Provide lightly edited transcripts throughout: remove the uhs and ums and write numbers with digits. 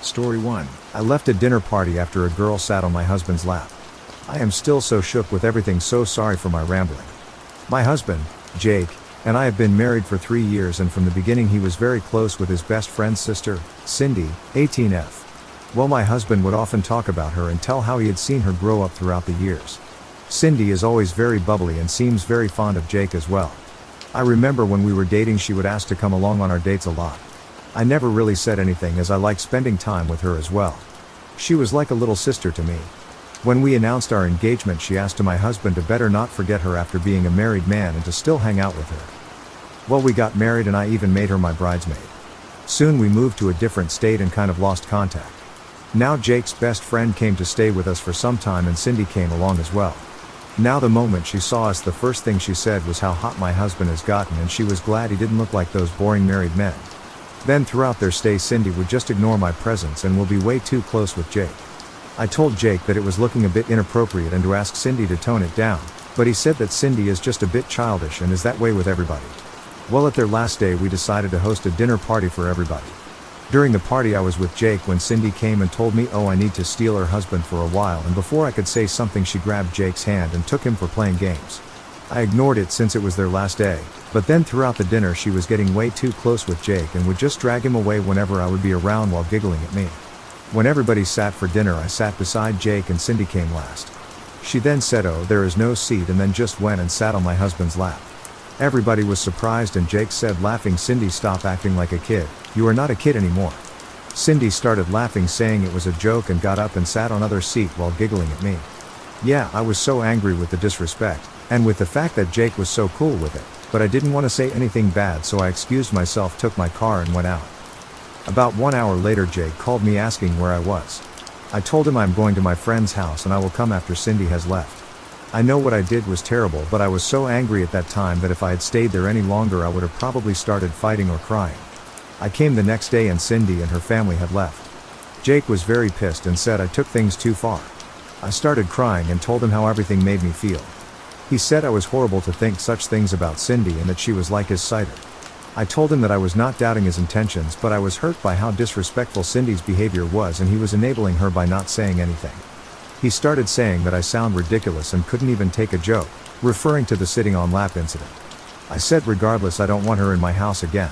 Story 1. I left a dinner party after a girl sat on my husband's lap. I am still so shook with everything, so sorry for my rambling. My husband, Jake, and I have been married for 3 years, and from the beginning he was very close with his best friend's sister, Cindy, 18F. Well, my husband would often talk about her and tell how he had seen her grow up throughout the years. Cindy is always very bubbly and seems very fond of Jake as well. I remember when we were dating she would ask to come along on our dates a lot. I never really said anything as I liked spending time with her as well. She was like a little sister to me. When we announced our engagement, she asked my husband to better not forget her after being a married man and to still hang out with her. Well, we got married and I even made her my bridesmaid. Soon we moved to a different state and kind of lost contact. Now Jake's best friend came to stay with us for some time and Cindy came along as well. Now the moment she saw us, the first thing she said was how hot my husband has gotten and she was glad he didn't look like those boring married men. Then throughout their stay Cindy would just ignore my presence and will be way too close with Jake. I told Jake that it was looking a bit inappropriate and to ask Cindy to tone it down, but he said that Cindy is just a bit childish and is that way with everybody. Well, at their last day we decided to host a dinner party for everybody. During the party I was with Jake when Cindy came and told me, oh, I need to steal her husband for a while, and before I could say something she grabbed Jake's hand and took him for playing games. I ignored it since it was their last day, but then throughout the dinner she was getting way too close with Jake and would just drag him away whenever I would be around while giggling at me. When everybody sat for dinner I sat beside Jake and Cindy came last. She then said, oh, there is no seat, and then just went and sat on my husband's lap. Everybody was surprised and Jake said, laughing, Cindy, stop acting like a kid, you are not a kid anymore. Cindy started laughing, saying it was a joke, and got up and sat on other seat while giggling at me. Yeah, I was so angry with the disrespect, and with the fact that Jake was so cool with it, but I didn't want to say anything bad, so I excused myself, took my car and went out. About 1 hour later Jake called me asking where I was. I told him I'm going to my friend's house and I will come after Cindy has left. I know what I did was terrible, but I was so angry at that time that if I had stayed there any longer I would have probably started fighting or crying. I came the next day and Cindy and her family had left. Jake was very pissed and said I took things too far. I started crying and told him how everything made me feel. He said I was horrible to think such things about Cindy and that she was like his cider. I told him that I was not doubting his intentions, but I was hurt by how disrespectful Cindy's behavior was and he was enabling her by not saying anything. He started saying that I sound ridiculous and couldn't even take a joke, referring to the sitting on lap incident. I said regardless I don't want her in my house again.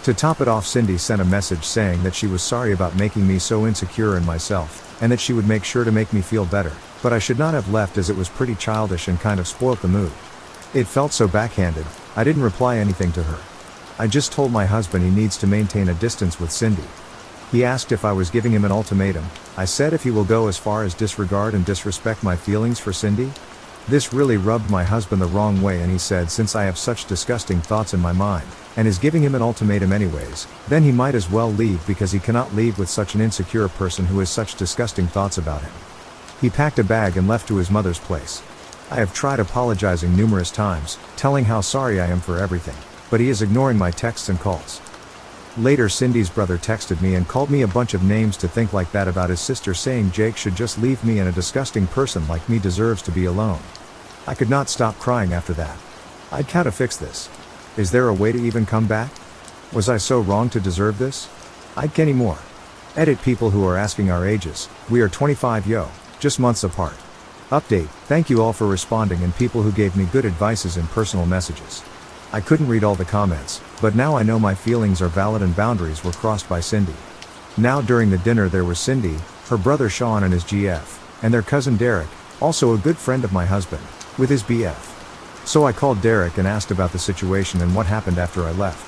To top it off, Cindy sent a message saying that she was sorry about making me so insecure in myself, and that she would make sure to make me feel better, but I should not have left as it was pretty childish and kind of spoilt the mood. It felt so backhanded. I didn't reply anything to her. I just told my husband he needs to maintain a distance with Cindy. He asked if I was giving him an ultimatum. I said if he will go as far as disregard and disrespect my feelings for Cindy. This really rubbed my husband the wrong way, and he said since I have such disgusting thoughts in my mind, and is giving him an ultimatum anyways, then he might as well leave because he cannot leave with such an insecure person who has such disgusting thoughts about him. He packed a bag and left to his mother's place. I have tried apologizing numerous times, telling how sorry I am for everything, but he is ignoring my texts and calls. Later Cindy's brother texted me and called me a bunch of names to think like that about his sister, saying Jake should just leave me and a disgusting person like me deserves to be alone. I could not stop crying after that. I'd how to fix this. Is there a way to even come back? Was I so wrong to deserve this? I'd any more. Edit. People who are asking our ages, we are 25 just months apart. Update, thank you all for responding and people who gave me good advices in personal messages. I couldn't read all the comments, but now I know my feelings are valid and boundaries were crossed by Cindy. Now during the dinner there was Cindy, her brother Sean and his GF, and their cousin Derek, also a good friend of my husband, with his BF. So I called Derek and asked about the situation and what happened after I left.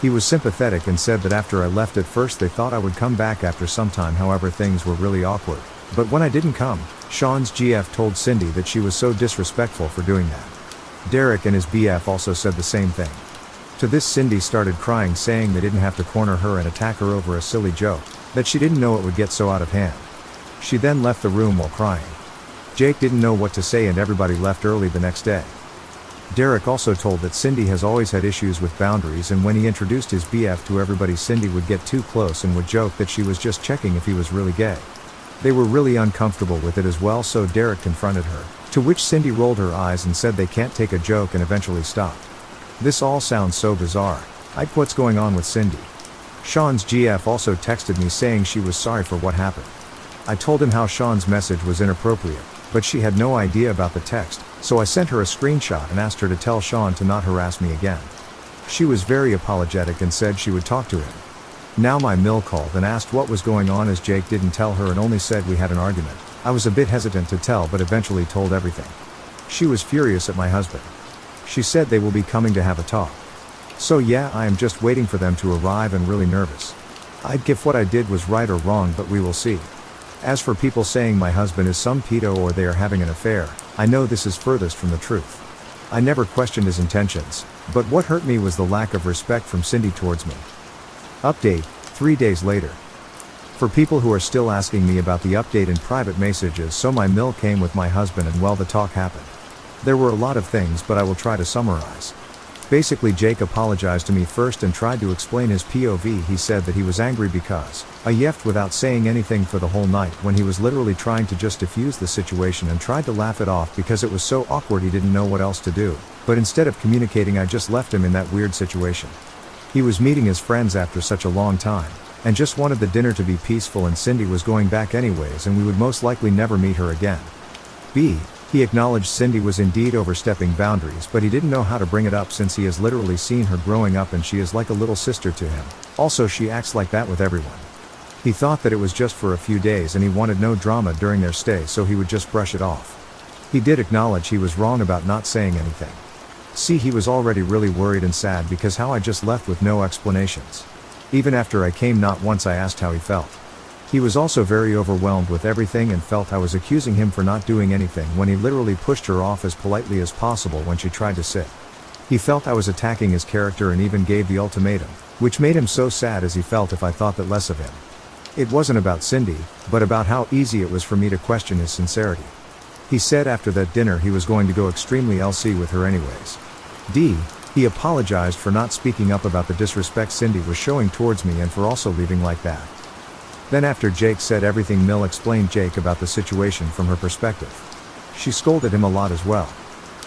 He was sympathetic and said that after I left at first they thought I would come back after some time, however things were really awkward. But when I didn't come, Sean's GF told Cindy that she was so disrespectful for doing that. Derek and his BF also said the same thing. To this Cindy started crying, saying they didn't have to corner her and attack her over a silly joke, that she didn't know it would get so out of hand. She then left the room while crying. Jake didn't know what to say and everybody left early the next day. Derek also told that Cindy has always had issues with boundaries, and when he introduced his BF to everybody Cindy would get too close and would joke that she was just checking if he was really gay. They were really uncomfortable with it as well, so Derek confronted her, to which Cindy rolled her eyes and said they can't take a joke and eventually stopped. This all sounds so bizarre. What's going on with Cindy? Sean's GF also texted me saying she was sorry for what happened. I told him how Sean's message was inappropriate, but she had no idea about the text, so I sent her a screenshot and asked her to tell Sean to not harass me again. She was very apologetic and said she would talk to him. Now my mill called and asked what was going on as Jake didn't tell her and only said we had an argument. I was a bit hesitant to tell but eventually told everything. She was furious at my husband. She said they will be coming to have a talk. So yeah, I am just waiting for them to arrive and really nervous. I'd give what I did was right or wrong, but we will see. As for people saying my husband is some pedo or they are having an affair, I know this is furthest from the truth. I never questioned his intentions, but what hurt me was the lack of respect from Cindy towards me. Update, 3 days later. For people who are still asking me about the update in private messages, so my mill came with my husband and well, the talk happened. There were a lot of things, but I will try to summarize. Basically, Jake apologized to me first and tried to explain his POV. He said that he was angry because I yeffed without saying anything for the whole night when he was literally trying to just diffuse the situation and tried to laugh it off because it was so awkward he didn't know what else to do, but instead of communicating I just left him in that weird situation. He was meeting his friends after such a long time, and just wanted the dinner to be peaceful, and Cindy was going back anyways and we would most likely never meet her again. B. He acknowledged Cindy was indeed overstepping boundaries, but he didn't know how to bring it up since he has literally seen her growing up and she is like a little sister to him. Also, she acts like that with everyone. He thought that it was just for a few days and he wanted no drama during their stay, so he would just brush it off. He did acknowledge he was wrong about not saying anything. See, he was already really worried and sad because how I just left with no explanations. Even after I came, not once I asked how he felt. He was also very overwhelmed with everything and felt I was accusing him for not doing anything when he literally pushed her off as politely as possible when she tried to sit. He felt I was attacking his character and even gave the ultimatum, which made him so sad as he felt if I thought that less of him. It wasn't about Cindy, but about how easy it was for me to question his sincerity. He said after that dinner he was going to go extremely LC with her anyways. D. He apologized for not speaking up about the disrespect Cindy was showing towards me and for also leaving like that. Then after Jake said everything, Mill explained Jake about the situation from her perspective. She scolded him a lot as well.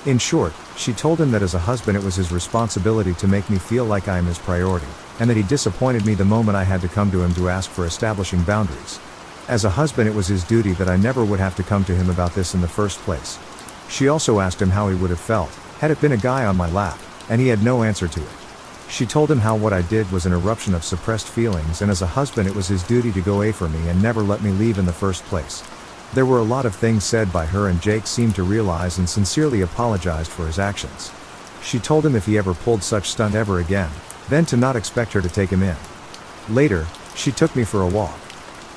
In short, she told him that as a husband it was his responsibility to make me feel like I am his priority, and that he disappointed me the moment I had to come to him to ask for establishing boundaries. As a husband it was his duty that I never would have to come to him about this in the first place. She also asked him how he would have felt had it been a guy on my lap, and he had no answer to it. She told him how what I did was an eruption of suppressed feelings, and as a husband it was his duty to go A for me and never let me leave in the first place. There were a lot of things said by her and Jake seemed to realize and sincerely apologized for his actions. She told him if he ever pulled such stunt ever again, then to not expect her to take him in. Later, she took me for a walk.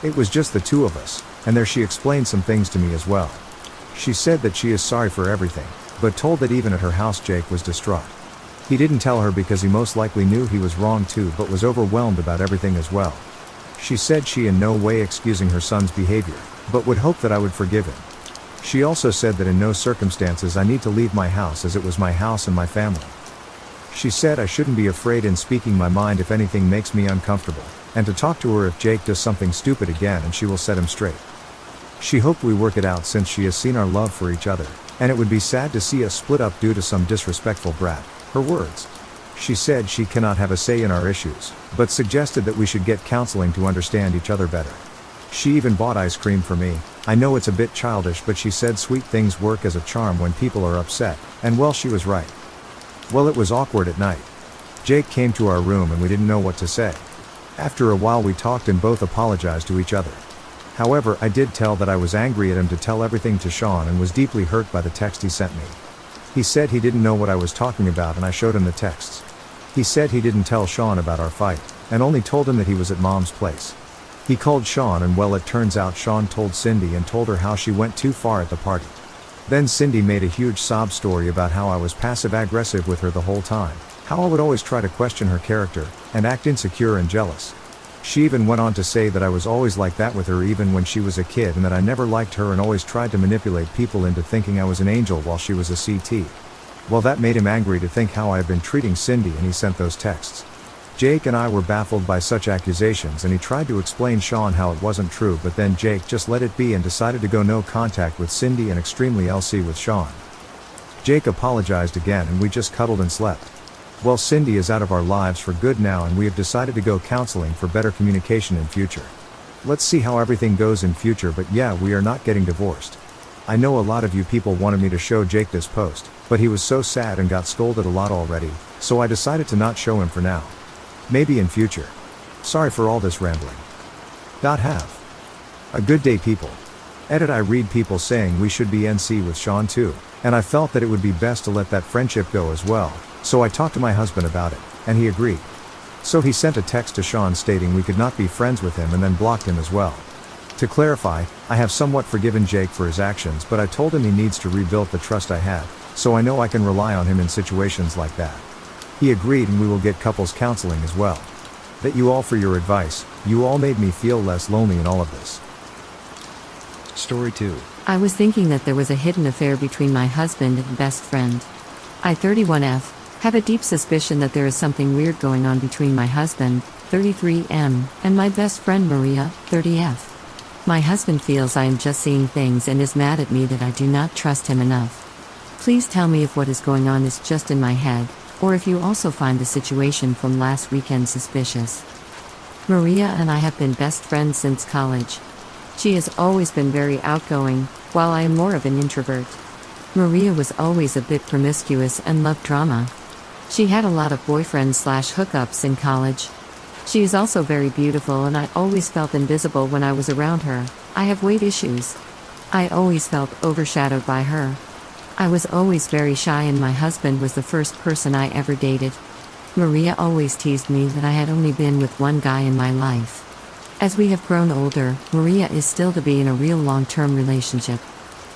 It was just the two of us, and there she explained some things to me as well. She said that she is sorry for everything, but told that even at her house Jake was distraught. He didn't tell her because he most likely knew he was wrong too, but was overwhelmed about everything as well. She said she in no way excusing her son's behavior, but would hope that I would forgive him. She also said that in no circumstances I need to leave my house as it was my house and my family. She said I shouldn't be afraid in speaking my mind if anything makes me uncomfortable, and to talk to her if Jake does something stupid again and she will set him straight. She hoped we work it out since she has seen our love for each other, and it would be sad to see us split up due to some disrespectful brat. Her words. She said she cannot have a say in our issues, but suggested that we should get counseling to understand each other better. She even bought ice cream for me. I know it's a bit childish, but she said sweet things work as a charm when people are upset, and well, she was right. Well, it was awkward at night. Jake came to our room and we didn't know what to say. After a while we talked and both apologized to each other. However, I did tell that I was angry at him to tell everything to Sean and was deeply hurt by the text he sent me. He said he didn't know what I was talking about and I showed him the texts. He said he didn't tell Sean about our fight, and only told him that he was at Mom's place. He called Sean and well, it turns out Sean told Cindy and told her how she went too far at the party. Then Cindy made a huge sob story about how I was passive-aggressive with her the whole time, how I would always try to question her character, and act insecure and jealous. She even went on to say that I was always like that with her even when she was a kid, and that I never liked her and always tried to manipulate people into thinking I was an angel while she was a CT. Well, that made him angry to think how I had been treating Cindy, and he sent those texts. Jake and I were baffled by such accusations, and he tried to explain Sean how it wasn't true, but then Jake just let it be and decided to go no contact with Cindy and extremely LC with Sean. Jake apologized again and we just cuddled and slept. Well, Cindy is out of our lives for good now, and we have decided to go counseling for better communication in future. Let's see how everything goes in future, but yeah, we are not getting divorced. I know a lot of you people wanted me to show Jake this post, but he was so sad and got scolded a lot already, so I decided to not show him for now. Maybe in future. Sorry for all this rambling. Have a good day, people. Edit. I read people saying we should be NC with Sean too, and I felt that it would be best to let that friendship go as well, so I talked to my husband about it, and he agreed. So he sent a text to Sean stating we could not be friends with him and then blocked him as well. To clarify, I have somewhat forgiven Jake for his actions, but I told him he needs to rebuild the trust I had, so I know I can rely on him in situations like that. He agreed, and we will get couples counseling as well. Thank you all for your advice. You all made me feel less lonely in all of this. Story 2. I was thinking that there was a hidden affair between my husband and best friend. I, 31F, have a deep suspicion that there is something weird going on between my husband, 33M, and my best friend Maria, 30F. My husband feels I am just seeing things and is mad at me that I do not trust him enough. Please tell me if what is going on is just in my head, or if you also find the situation from last weekend suspicious. Maria and I have been best friends since college. She has always been very outgoing, while I am more of an introvert. Maria was always a bit promiscuous and loved drama. She had a lot of boyfriends/hookups in college. She is also very beautiful, and I always felt invisible when I was around her. I have weight issues. I always felt overshadowed by her. I was always very shy, and my husband was the first person I ever dated. Maria always teased me that I had only been with one guy in my life. As we have grown older, Maria is still to be in a real long-term relationship.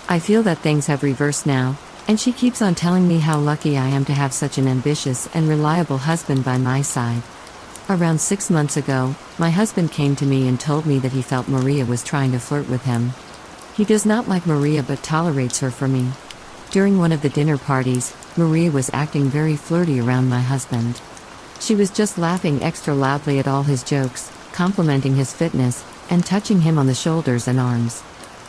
I feel that things have reversed now, and she keeps on telling me how lucky I am to have such an ambitious and reliable husband by my side. Around 6 months ago, my husband came to me and told me that he felt Maria was trying to flirt with him. He does not like Maria but tolerates her for me. During one of the dinner parties, Maria was acting very flirty around my husband. She was just laughing extra loudly at all his jokes, complimenting his fitness, and touching him on the shoulders and arms.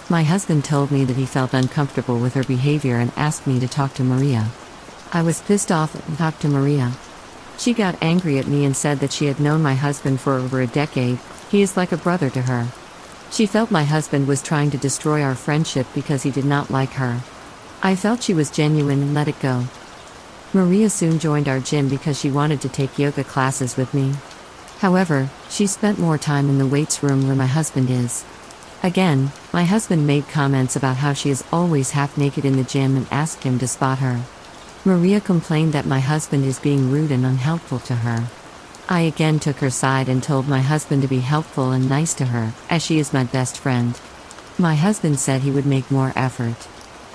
My husband told me that he felt uncomfortable with her behavior and asked me to talk to Maria. I was pissed off and talked to Maria. She got angry at me and said that she had known my husband for over a decade. He is like a brother to her. She felt my husband was trying to destroy our friendship because he did not like her. I felt she was genuine and let it go. Maria soon joined our gym because she wanted to take yoga classes with me. However, she spent more time in the weights room where my husband is. Again, my husband made comments about how she is always half naked in the gym and asked him to spot her. Maria complained that my husband is being rude and unhelpful to her. I again took her side and told my husband to be helpful and nice to her, as she is my best friend. My husband said he would make more effort.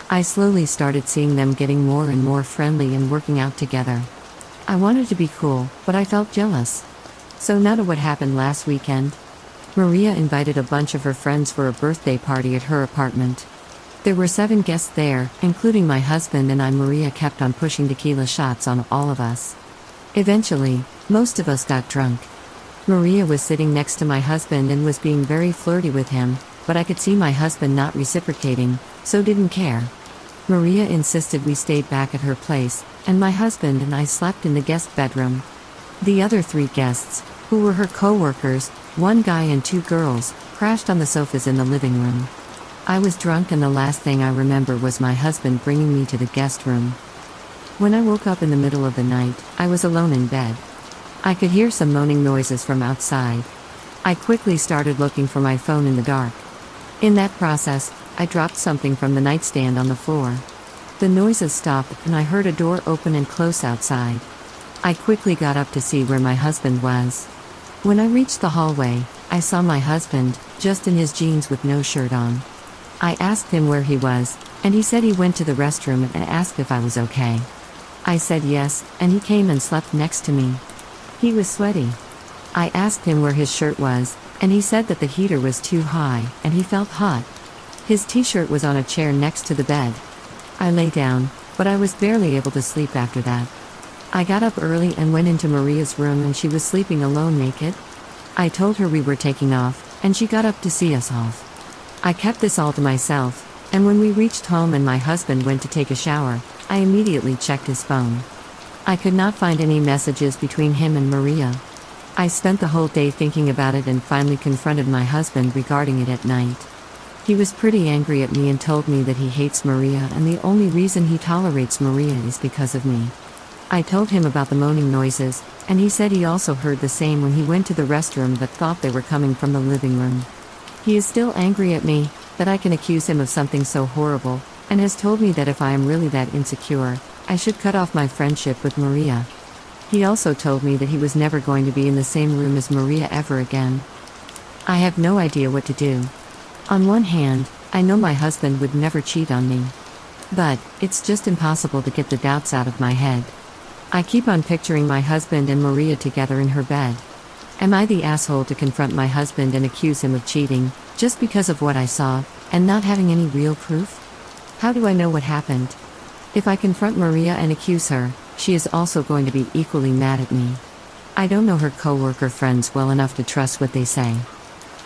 I slowly started seeing them getting more and more friendly and working out together. I wanted to be cool, but I felt jealous. So now to what happened last weekend. Maria invited a bunch of her friends for a birthday party at her apartment. There were 7 guests there, including my husband and I. Maria kept on pushing tequila shots on all of us. Eventually, most of us got drunk. Maria was sitting next to my husband and was being very flirty with him, but I could see my husband not reciprocating, so didn't care. Maria insisted we stayed back at her place, and my husband and I slept in the guest bedroom. The other 3 guests, who were her co-workers, 1 guy and 2 girls, crashed on the sofas in the living room. I was drunk, and the last thing I remember was my husband bringing me to the guest room. When I woke up in the middle of the night, I was alone in bed. I could hear some moaning noises from outside. I quickly started looking for my phone in the dark. In that process, I dropped something from the nightstand on the floor. The noises stopped, and I heard a door open and close outside. I quickly got up to see where my husband was. When I reached the hallway, I saw my husband, just in his jeans with no shirt on. I asked him where he was, and he said he went to the restroom and asked if I was okay. I said yes, and he came and slept next to me. He was sweaty. I asked him where his shirt was, and he said that the heater was too high, and he felt hot. His t-shirt was on a chair next to the bed. I lay down, but I was barely able to sleep after that. I got up early and went into Maria's room, and she was sleeping alone naked. I told her we were taking off, and she got up to see us off. I kept this all to myself, and when we reached home and my husband went to take a shower, I immediately checked his phone. I could not find any messages between him and Maria. I spent the whole day thinking about it and finally confronted my husband regarding it at night. He was pretty angry at me and told me that he hates Maria and the only reason he tolerates Maria is because of me. I told him about the moaning noises, and he said he also heard the same when he went to the restroom but thought they were coming from the living room. He is still angry at me, that I can accuse him of something so horrible, and has told me that if I am really that insecure, I should cut off my friendship with Maria. He also told me that he was never going to be in the same room as Maria ever again. I have no idea what to do. On one hand, I know my husband would never cheat on me. But, it's just impossible to get the doubts out of my head. I keep on picturing my husband and Maria together in her bed. Am I the asshole to confront my husband and accuse him of cheating, just because of what I saw, and not having any real proof? How do I know what happened? If I confront Maria and accuse her, she is also going to be equally mad at me. I don't know her co-worker friends well enough to trust what they say.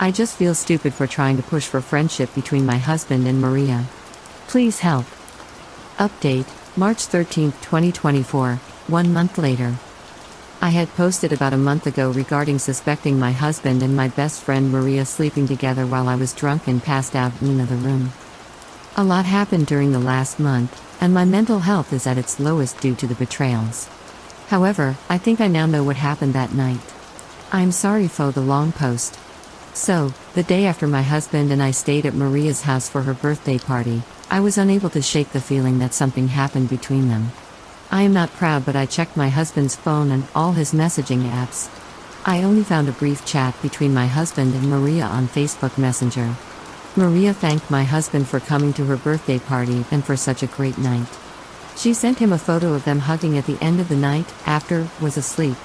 I just feel stupid for trying to push for friendship between my husband and Maria. Please help. Update, March 13, 2024, 1 month later. I had posted about a month ago regarding suspecting my husband and my best friend Maria sleeping together while I was drunk and passed out in another room. A lot happened during the last month, and my mental health is at its lowest due to the betrayals. However, I think I now know what happened that night. I'm sorry for the long post. So, the day after my husband and I stayed at Maria's house for her birthday party, I was unable to shake the feeling that something happened between them. I am not proud, but I checked my husband's phone and all his messaging apps. I only found a brief chat between my husband and Maria on Facebook Messenger. Maria thanked my husband for coming to her birthday party and for such a great night. She sent him a photo of them hugging at the end of the night, after was asleep.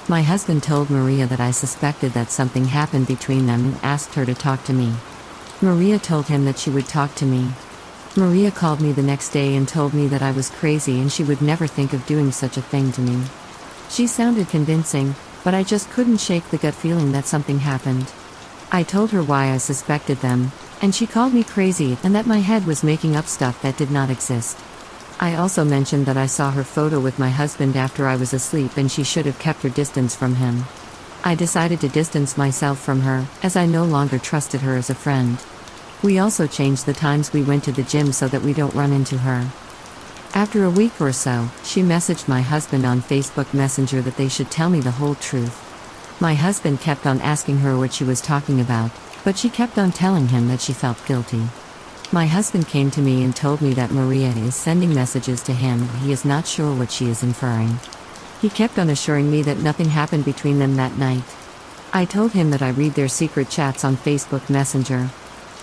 My husband told Maria that I suspected that something happened between them and asked her to talk to me. Maria told him that she would talk to me. Maria called me the next day and told me that I was crazy and she would never think of doing such a thing to me. She sounded convincing, but I just couldn't shake the gut feeling that something happened. I told her why I suspected them, and she called me crazy and that my head was making up stuff that did not exist. I also mentioned that I saw her photo with my husband after I was asleep and she should have kept her distance from him. I decided to distance myself from her, as I no longer trusted her as a friend. We also changed the times we went to the gym so that we don't run into her. After a week or so, she messaged my husband on Facebook Messenger that they should tell me the whole truth. My husband kept on asking her what she was talking about, but she kept on telling him that she felt guilty. My husband came to me and told me that Maria is sending messages to him and he is not sure what she is inferring. He kept on assuring me that nothing happened between them that night. I told him that I read their secret chats on Facebook Messenger.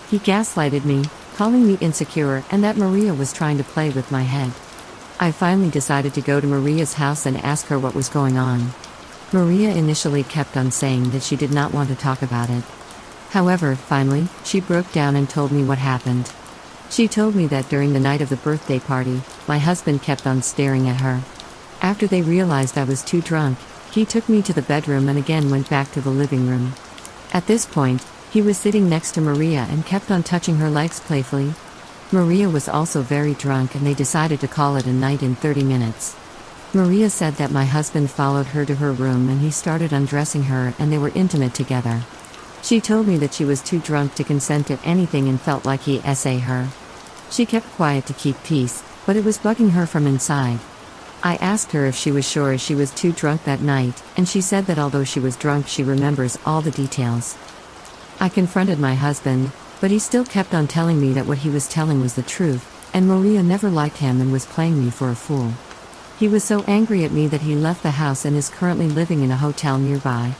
He gaslighted me, calling me insecure and that Maria was trying to play with my head. I finally decided to go to Maria's house and ask her what was going on. Maria initially kept on saying that she did not want to talk about it. However, finally, she broke down and told me what happened. She told me that during the night of the birthday party, my husband kept on staring at her. After they realized I was too drunk, he took me to the bedroom and again went back to the living room. At this point, he was sitting next to Maria and kept on touching her legs playfully. Maria was also very drunk and they decided to call it a night in 30 minutes. Maria said that my husband followed her to her room and he started undressing her and they were intimate together. She told me that she was too drunk to consent to anything and felt like he SA her. She kept quiet to keep peace, but it was bugging her from inside. I asked her if she was sure she was too drunk that night, and she said that although she was drunk she remembers all the details. I confronted my husband, but he still kept on telling me that what he was telling was the truth, and Maria never liked him and was playing me for a fool. He was so angry at me that he left the house and is currently living in a hotel nearby.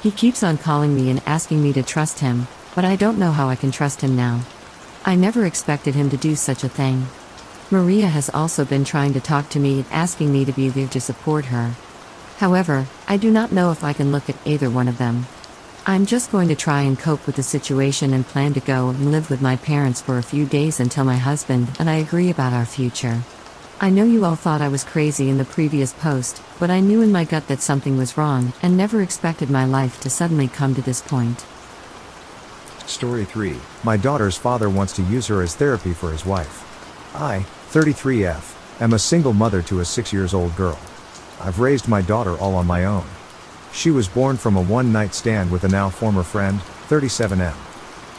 He keeps on calling me and asking me to trust him, but I don't know how I can trust him now. I never expected him to do such a thing. Maria has also been trying to talk to me and asking me to be there to support her. However, I do not know if I can look at either one of them. I'm just going to try and cope with the situation and plan to go and live with my parents for a few days until my husband and I agree about our future. I know you all thought I was crazy in the previous post, but I knew in my gut that something was wrong and never expected my life to suddenly come to this point. Story 3. My daughter's father wants to use her as therapy for his wife. I, 33F, am a single mother to a 6-year-old girl. I've raised my daughter all on my own. She was born from a one-night stand with a now former friend, 37M.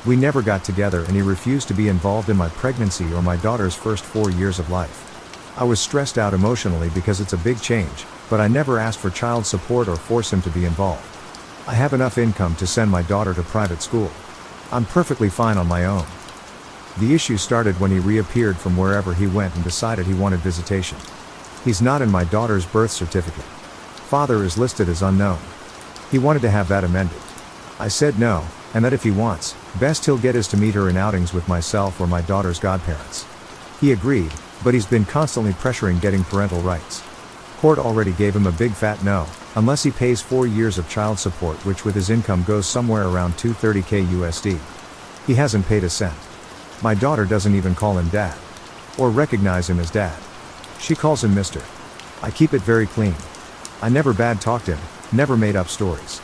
We never got together and he refused to be involved in my pregnancy or my daughter's first 4 years of life. I was stressed out emotionally because it's a big change, but I never asked for child support or force him to be involved. I have enough income to send my daughter to private school. I'm perfectly fine on my own. The issue started when he reappeared from wherever he went and decided he wanted visitation. He's not in my daughter's birth certificate. Father is listed as unknown. He wanted to have that amended. I said no, and that if he wants, best he'll get is to meet her in outings with myself or my daughter's godparents. He agreed, but he's been constantly pressuring getting parental rights. Court already gave him a big fat no, unless he pays 4 years of child support, which with his income goes somewhere around $230K USD. He hasn't paid a cent. My daughter doesn't even call him dad. Or recognize him as dad. She calls him Mr. I keep it very clean. I never bad talked him, never made up stories.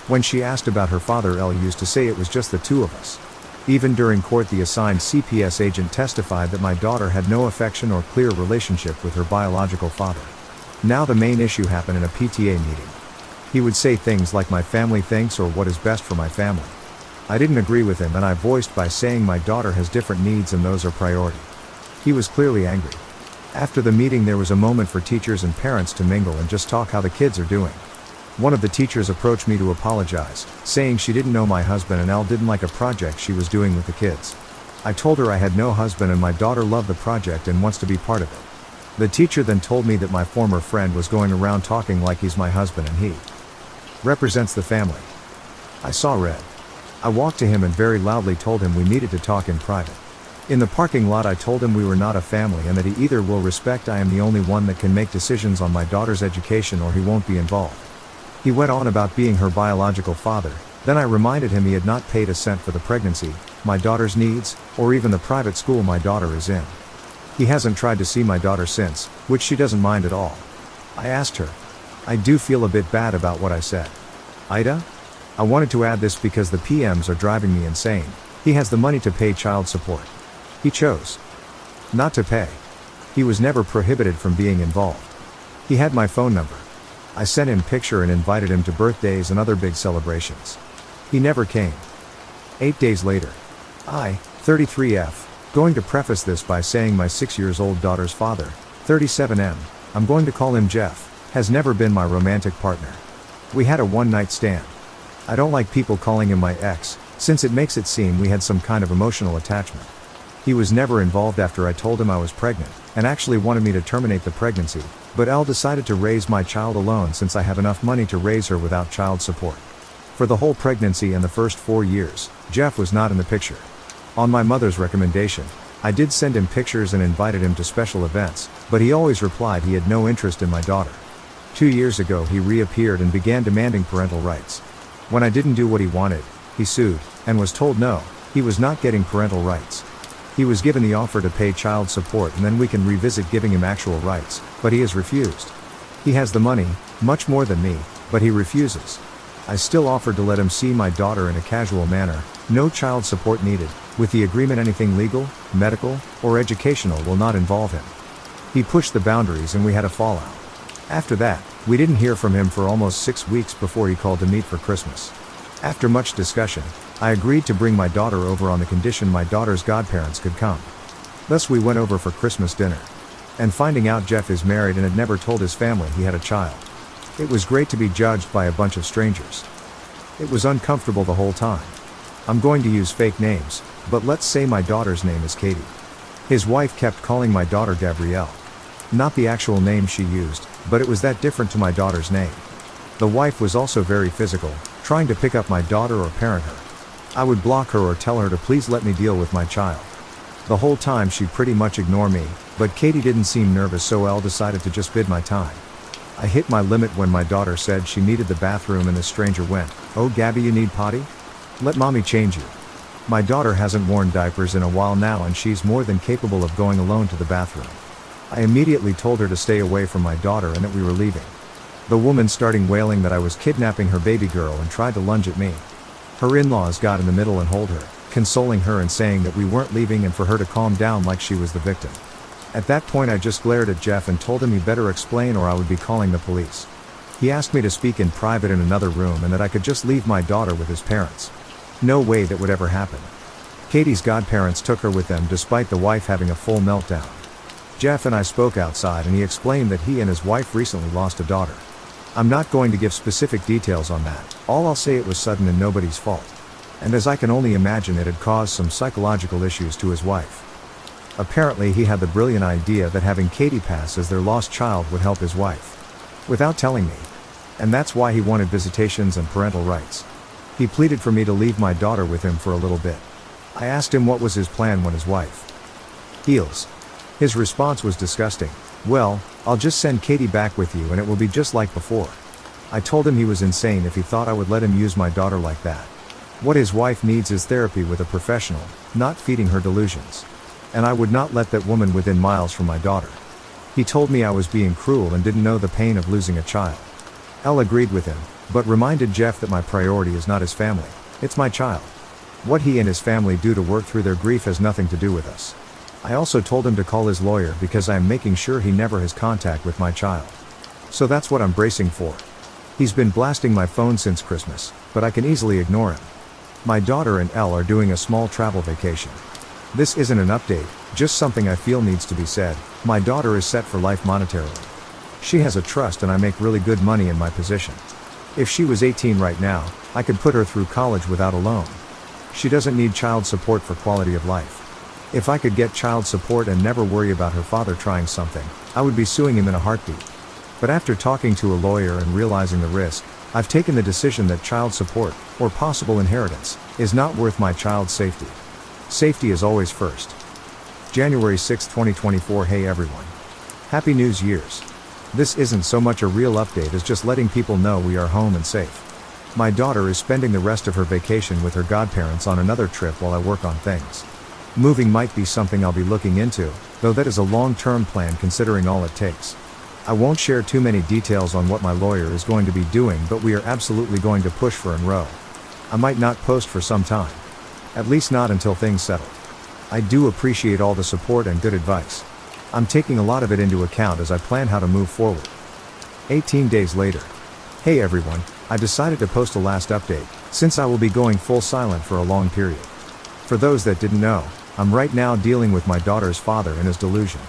When she asked about her father, Elle used to say it was just the two of us. Even during court, the assigned CPS agent testified that my daughter had no affection or clear relationship with her biological father. Now the main issue happened in a PTA meeting. He would say things like my family thinks or what is best for my family. I didn't agree with him and I voiced by saying my daughter has different needs and those are priority. He was clearly angry. After the meeting there was a moment for teachers and parents to mingle and just talk how the kids are doing. One of the teachers approached me to apologize, saying she didn't know my husband and Elle didn't like a project she was doing with the kids. I told her I had no husband and my daughter loved the project and wants to be part of it. The teacher then told me that my former friend was going around talking like he's my husband and he represents the family. I saw red. I walked to him and very loudly told him we needed to talk in private. In the parking lot I told him we were not a family and that he either will respect I am the only one that can make decisions on my daughter's education or he won't be involved. He went on about being her biological father, then I reminded him he had not paid a cent for the pregnancy, my daughter's needs, or even the private school my daughter is in. He hasn't tried to see my daughter since, which she doesn't mind at all. I asked her. I do feel a bit bad about what I said. AITA? I wanted to add this because the PMs are driving me insane. He has the money to pay child support. He chose not to pay. He was never prohibited from being involved. He had my phone number. I sent him picture and invited him to birthdays and other big celebrations. He never came. 8 days later. I, 33F, going to preface this by saying my 6-year-old daughter's father, 37M, I'm going to call him Jeff, has never been my romantic partner. We had a one-night stand. I don't like people calling him my ex, since it makes it seem we had some kind of emotional attachment. He was never involved after I told him I was pregnant, and actually wanted me to terminate the pregnancy, but Elle decided to raise my child alone since I have enough money to raise her without child support. For the whole pregnancy and the first 4 years, Jeff was not in the picture. On my mother's recommendation, I did send him pictures and invited him to special events, but he always replied he had no interest in my daughter. 2 years ago he reappeared and began demanding parental rights. When I didn't do what he wanted, he sued, and was told no, he was not getting parental rights. He was given the offer to pay child support and then we can revisit giving him actual rights, but he has refused. He has the money, much more than me, but he refuses. I still offered to let him see my daughter in a casual manner, no child support needed, with the agreement anything legal, medical, or educational will not involve him. He pushed the boundaries and we had a fallout. After that, we didn't hear from him for almost 6 weeks before he called to meet for Christmas. After much discussion, I agreed to bring my daughter over on the condition my daughter's godparents could come. Thus we went over for Christmas dinner. And finding out Jeff is married and had never told his family he had a child. It was great to be judged by a bunch of strangers. It was uncomfortable the whole time. I'm going to use fake names, but let's say my daughter's name is Katie. His wife kept calling my daughter Gabrielle. Not the actual name she used, but it was that different to my daughter's name. The wife was also very physical, trying to pick up my daughter or parent her. I would block her or tell her to please let me deal with my child. The whole time she'd pretty much ignore me, but Katie didn't seem nervous so Elle decided to just bid my time. I hit my limit when my daughter said she needed the bathroom and the stranger went, "Oh Gabby, you need potty? Let mommy change you." My daughter hasn't worn diapers in a while now and she's more than capable of going alone to the bathroom. I immediately told her to stay away from my daughter and that we were leaving. The woman starting wailing that I was kidnapping her baby girl and tried to lunge at me. Her in-laws got in the middle and hold her, consoling her and saying that we weren't leaving and for her to calm down like she was the victim. At that point I just glared at Jeff and told him he better explain or I would be calling the police. He asked me to speak in private in another room and that I could just leave my daughter with his parents. No way that would ever happen. Katie's godparents took her with them despite the wife having a full meltdown. Jeff and I spoke outside and he explained that he and his wife recently lost a daughter. I'm not going to give specific details on that, all I'll say it was sudden and nobody's fault. And as I can only imagine it had caused some psychological issues to his wife. Apparently he had the brilliant idea that having Katie pass as their lost child would help his wife. Without telling me. And that's why he wanted visitations and parental rights. He pleaded for me to leave my daughter with him for a little bit. I asked him what was his plan when his wife heals. His response was disgusting. Well, I'll just send Katie back with you and it will be just like before. I told him he was insane if he thought I would let him use my daughter like that. What his wife needs is therapy with a professional, not feeding her delusions. And I would not let that woman within miles from my daughter. He told me I was being cruel and didn't know the pain of losing a child. Elle agreed with him, but reminded Jeff that my priority is not his family, it's my child. What he and his family do to work through their grief has nothing to do with us. I also told him to call his lawyer because I am making sure he never has contact with my child. So that's what I'm bracing for. He's been blasting my phone since Christmas, but I can easily ignore him. My daughter and Elle are doing a small travel vacation. This isn't an update, just something I feel needs to be said. My daughter is set for life monetarily. She has a trust and I make really good money in my position. If she was 18 right now, I could put her through college without a loan. She doesn't need child support for quality of life. If I could get child support and never worry about her father trying something, I would be suing him in a heartbeat. But after talking to a lawyer and realizing the risk, I've taken the decision that child support, or possible inheritance, is not worth my child's safety. Safety is always first. January 6, 2024. Hey everyone. Happy New Year's. This isn't so much a real update as just letting people know we are home and safe. My daughter is spending the rest of her vacation with her godparents on another trip while I work on things. Moving might be something I'll be looking into, though that is a long-term plan considering all it takes. I won't share too many details on what my lawyer is going to be doing, but we are absolutely going to push for enroll. I might not post for some time. At least not until things settle. I do appreciate all the support and good advice. I'm taking a lot of it into account as I plan how to move forward. 18 days later. Hey everyone, I decided to post a last update, since I will be going full silent for a long period. For those that didn't know, I'm right now dealing with my daughter's father and his delusion.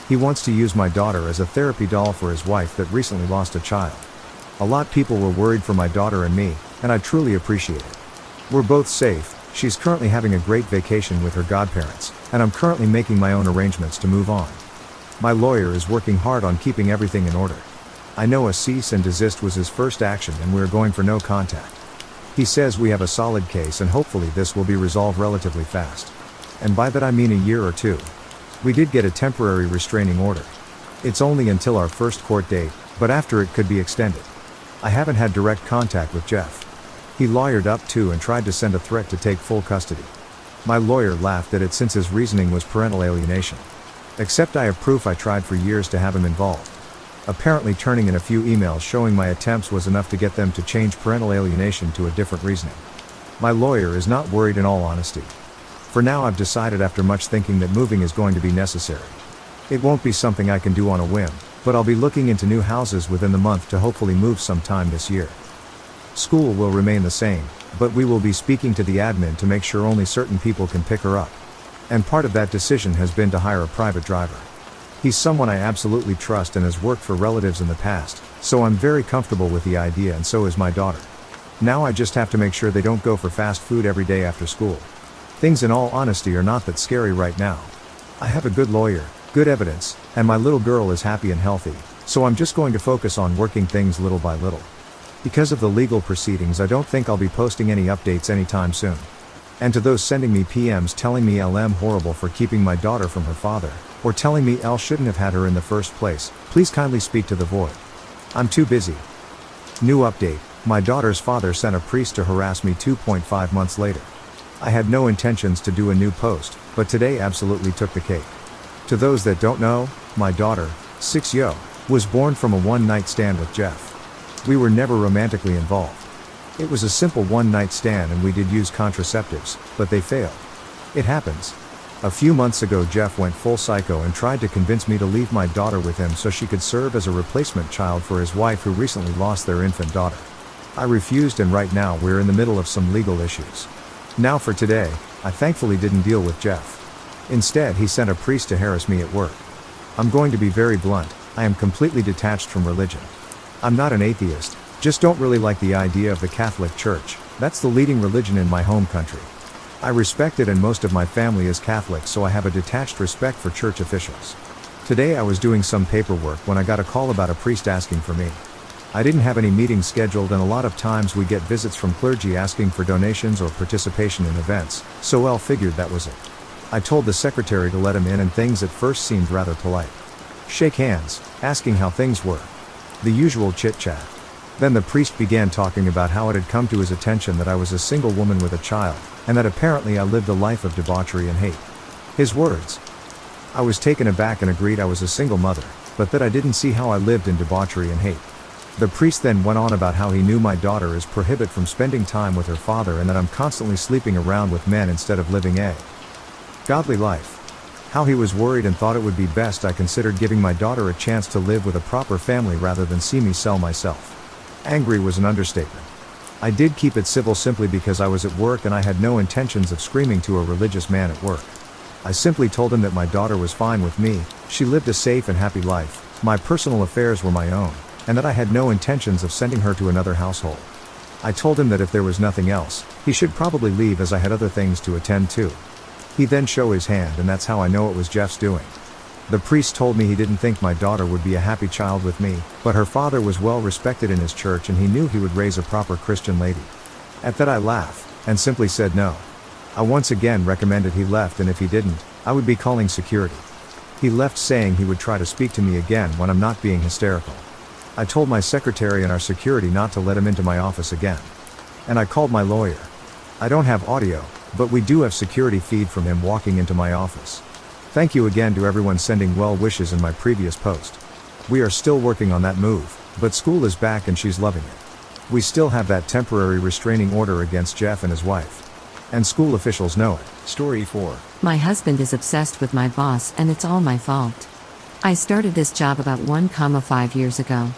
He wants to use my daughter as a therapy doll for his wife that recently lost a child. A lot people were worried for my daughter and me, and I truly appreciate it. We're both safe, she's currently having a great vacation with her godparents, and I'm currently making my own arrangements to move on. My lawyer is working hard on keeping everything in order. I know a cease and desist was his first action and we're going for no contact. He says we have a solid case and hopefully this will be resolved relatively fast. And by that I mean a year or two. We did get a temporary restraining order. It's only until our first court date, but after it could be extended. I haven't had direct contact with Jeff. He lawyered up too and tried to send a threat to take full custody. My lawyer laughed at it since his reasoning was parental alienation. Except I have proof I tried for years to have him involved. Apparently turning in a few emails showing my attempts was enough to get them to change parental alienation to a different reasoning. My lawyer is not worried in all honesty. For now I've decided after much thinking that moving is going to be necessary. It won't be something I can do on a whim, but I'll be looking into new houses within the month to hopefully move sometime this year. School will remain the same, but we will be speaking to the admin to make sure only certain people can pick her up. And part of that decision has been to hire a private driver. He's someone I absolutely trust and has worked for relatives in the past, so I'm very comfortable with the idea and so is my daughter. Now I just have to make sure they don't go for fast food every day after school. Things in all honesty are not that scary right now. I have a good lawyer, good evidence, and my little girl is happy and healthy, so I'm just going to focus on working things little by little. Because of the legal proceedings I don't think I'll be posting any updates anytime soon. And to those sending me PMs telling me I'm horrible for keeping my daughter from her father, or telling me Elle shouldn't have had her in the first place, please kindly speak to the void. I'm too busy. New update, my daughter's father sent a priest to harass me 2.5 months later. I had no intentions to do a new post, but today absolutely took the cake. To those that don't know, my daughter, 6 Yo, was born from a one-night stand with Jeff. We were never romantically involved. It was a simple one-night stand and we did use contraceptives, but they failed. It happens. A few months ago, Jeff went full psycho and tried to convince me to leave my daughter with him so she could serve as a replacement child for his wife who recently lost their infant daughter. I refused, and right now we're in the middle of some legal issues. Now for today, I thankfully didn't deal with Jeff. Instead, he sent a priest to harass me at work. I'm going to be very blunt, I am completely detached from religion. I'm not an atheist, just don't really like the idea of the Catholic Church. That's the leading religion in my home country. I respect it, and most of my family is Catholic, so I have a detached respect for church officials. Today I was doing some paperwork when I got a call about a priest asking for me. I didn't have any meetings scheduled, and a lot of times we get visits from clergy asking for donations or participation in events, so I figured that was it. I told the secretary to let him in, and things at first seemed rather polite. Shake hands, asking how things were. The usual chit-chat. Then the priest began talking about how it had come to his attention that I was a single woman with a child, and that apparently I lived a life of debauchery and hate. His words. I was taken aback and agreed I was a single mother, but that I didn't see how I lived in debauchery and hate. The priest then went on about how he knew my daughter is prohibited from spending time with her father, and that I'm constantly sleeping around with men instead of living a godly life. How he was worried and thought it would be best I considered giving my daughter a chance to live with a proper family rather than see me sell myself. Angry was an understatement. I did keep it civil simply because I was at work and I had no intentions of screaming to a religious man at work. I simply told him that my daughter was fine with me, she lived a safe and happy life, my personal affairs were my own, and that I had no intentions of sending her to another household. I told him that if there was nothing else, he should probably leave as I had other things to attend to. He then showed his hand, and that's how I know it was Jeff's doing. The priest told me he didn't think my daughter would be a happy child with me, but her father was well respected in his church and he knew he would raise a proper Christian lady. At that I laughed, and simply said no. I once again recommended he left, and if he didn't, I would be calling security. He left saying he would try to speak to me again when I'm not being hysterical. I told my secretary and our security not to let him into my office again. And I called my lawyer. I don't have audio, but we do have security feed from him walking into my office. Thank you again to everyone sending well wishes in my previous post. We are still working on that move, but school is back and she's loving it. We still have that temporary restraining order against Jeff and his wife. And school officials know it. Story 4. My husband is obsessed with my boss, and it's all my fault. I started this job about 1,5 years ago.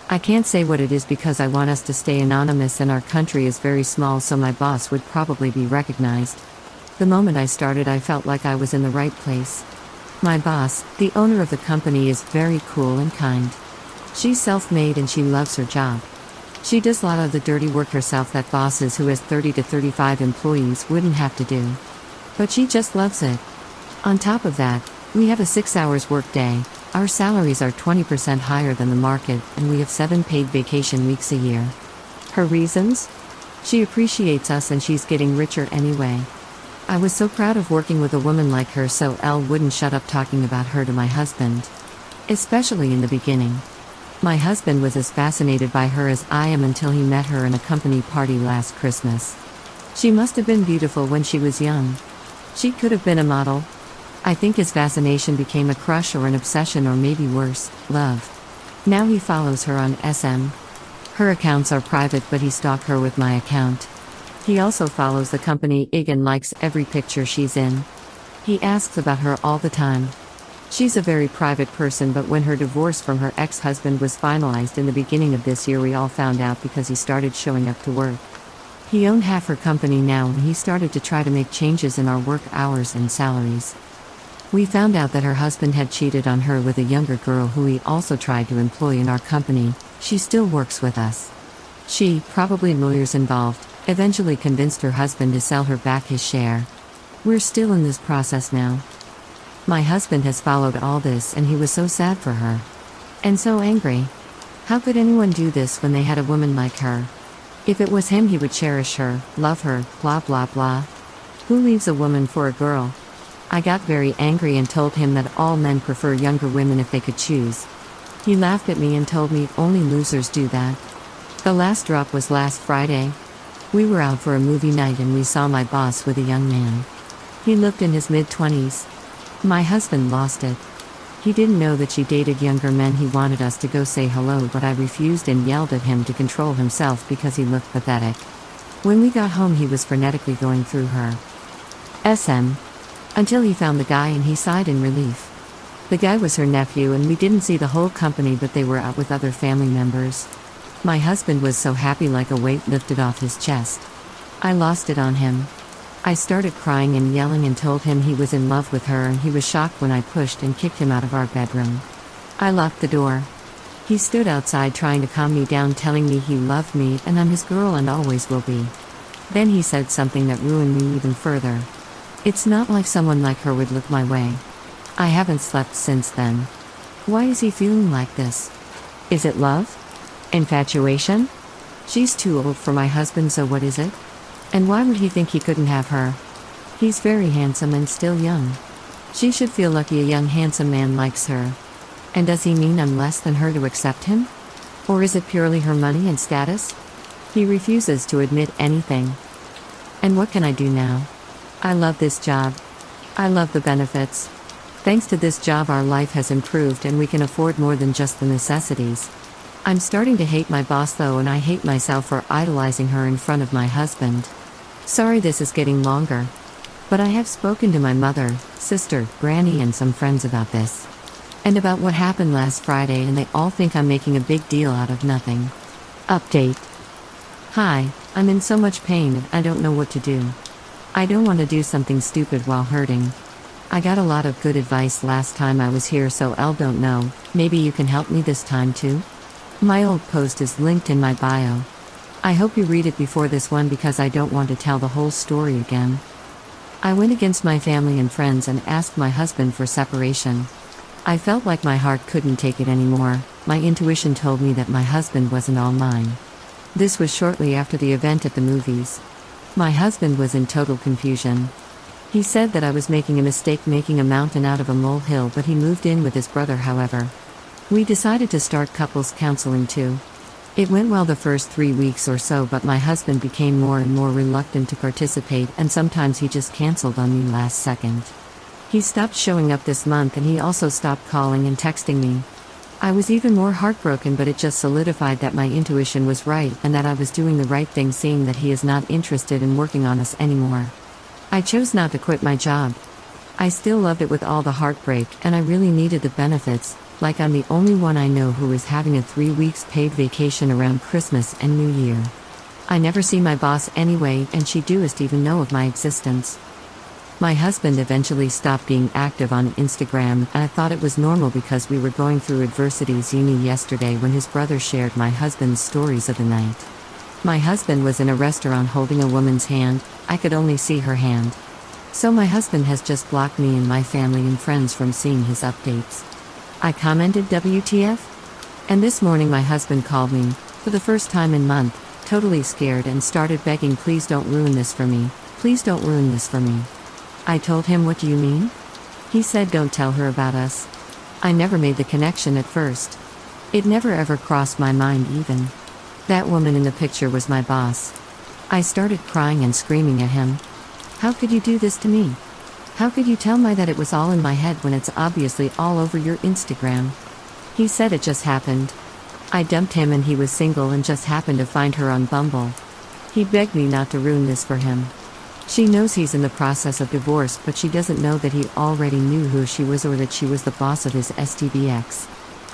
I can't say what it is because I want us to stay anonymous and our country is very small, so my boss would probably be recognized. The moment I started, I felt like I was in the right place. My boss, the owner of the company, is very cool and kind. She's self-made and she loves her job. She does a lot of the dirty work herself that bosses who has 30 to 35 employees wouldn't have to do. But she just loves it. On top of that, we have a 6 hours work day, our salaries are 20% higher than the market, and we have 7 paid vacation weeks a year. Her reasons? She appreciates us and she's getting richer anyway. I was so proud of working with a woman like her, so Elle wouldn't shut up talking about her to my husband. Especially in the beginning. My husband was as fascinated by her as I am until he met her in a company party last Christmas. She must have been beautiful when she was young. She could have been a model. I think his fascination became a crush or an obsession, or maybe worse, love. Now he follows her on SM. Her accounts are private, but he stalks her with my account. He also follows the company IG and likes every picture she's in. He asks about her all the time. She's a very private person, but when her divorce from her ex-husband was finalized in the beginning of this year, we all found out because he started showing up to work. He owned half her company now, and he started to try to make changes in our work hours and salaries. We found out that her husband had cheated on her with a younger girl who he also tried to employ in our company. She still works with us. She, probably lawyers involved, eventually convinced her husband to sell her back his share. We're still in this process now. My husband has followed all this and he was so sad for her. And so angry. How could anyone do this when they had a woman like her? If it was him, he would cherish her, love her, blah blah blah. Who leaves a woman for a girl? I got very angry and told him that all men prefer younger women if they could choose. He laughed at me and told me only losers do that. The last drop was last Friday. We were out for a movie night and we saw my boss with a young man. He looked in his mid-20s. My husband lost it. He didn't know that she dated younger men. He wanted us to go say hello, but I refused and yelled at him to control himself because he looked pathetic. When we got home, he was frenetically going through her SM. Until he found the guy and he sighed in relief. The guy was her nephew and we didn't see the whole company, but they were out with other family members. My husband was so happy, like a weight lifted off his chest. I lost it on him. I started crying and yelling and told him he was in love with her, and he was shocked when I pushed and kicked him out of our bedroom. I locked the door. He stood outside trying to calm me down, telling me he loved me and I'm his girl and always will be. Then he said something that ruined me even further. It's not like someone like her would look my way. I haven't slept since then. Why is he feeling like this? Is it love? Infatuation? She's too old for my husband, so what is it? And why would he think he couldn't have her? He's very handsome and still young. She should feel lucky a young handsome man likes her. And does he mean I'm less than her to accept him? Or is it purely her money and status? He refuses to admit anything. And what can I do now? I love this job. I love the benefits. Thanks to this job our life has improved and we can afford more than just the necessities. I'm starting to hate my boss though, and I hate myself for idolizing her in front of my husband. Sorry this is getting longer. But I have spoken to my mother, sister, granny and some friends about this. And about what happened last Friday, and they all think I'm making a big deal out of nothing. Update. Hi, I'm in so much pain and I don't know what to do. I don't want to do something stupid while hurting. I got a lot of good advice last time I was here, so I don't know, maybe you can help me this time too? My old post is linked in my bio. I hope you read it before this one because I don't want to tell the whole story again. I went against my family and friends and asked my husband for separation. I felt like my heart couldn't take it anymore. My intuition told me that my husband wasn't all mine. This was shortly after the event at the movies. My husband was in total confusion. He said that I was making a mistake making a mountain out of a molehill, but he moved in with his brother, however. We decided to start couples counseling too. It went well the first 3 weeks or so, but my husband became more and more reluctant to participate, and sometimes he just canceled on me last second. He stopped showing up this month, and he also stopped calling and texting me. I was even more heartbroken, but it just solidified that my intuition was right and that I was doing the right thing, seeing that he is not interested in working on us anymore. I chose not to quit my job. I still loved it with all the heartbreak, and I really needed the benefits, like I'm the only one I know who is having a 3 weeks paid vacation around Christmas and New Year. I never see my boss anyway, and she doesn't even know of my existence. My husband eventually stopped being active on Instagram, and I thought it was normal because we were going through adversities yesterday when his brother shared my husband's stories of the night. My husband was in a restaurant holding a woman's hand. I could only see her hand. So my husband has just blocked me and my family and friends from seeing his updates. I commented WTF? And this morning my husband called me, for the first time in months, totally scared, and started begging, please don't ruin this for me, please don't ruin this for me. I told him, what do you mean? He said, don't tell her about us. I never made the connection at first. It never ever crossed my mind even. That woman in the picture was my boss. I started crying and screaming at him. How could you do this to me? How could you tell me that it was all in my head when it's obviously all over your Instagram? He said it just happened. I dumped him and he was single and just happened to find her on Bumble. He begged me not to ruin this for him. She knows he's in the process of divorce, but she doesn't know that he already knew who she was or that she was the boss of his STDX.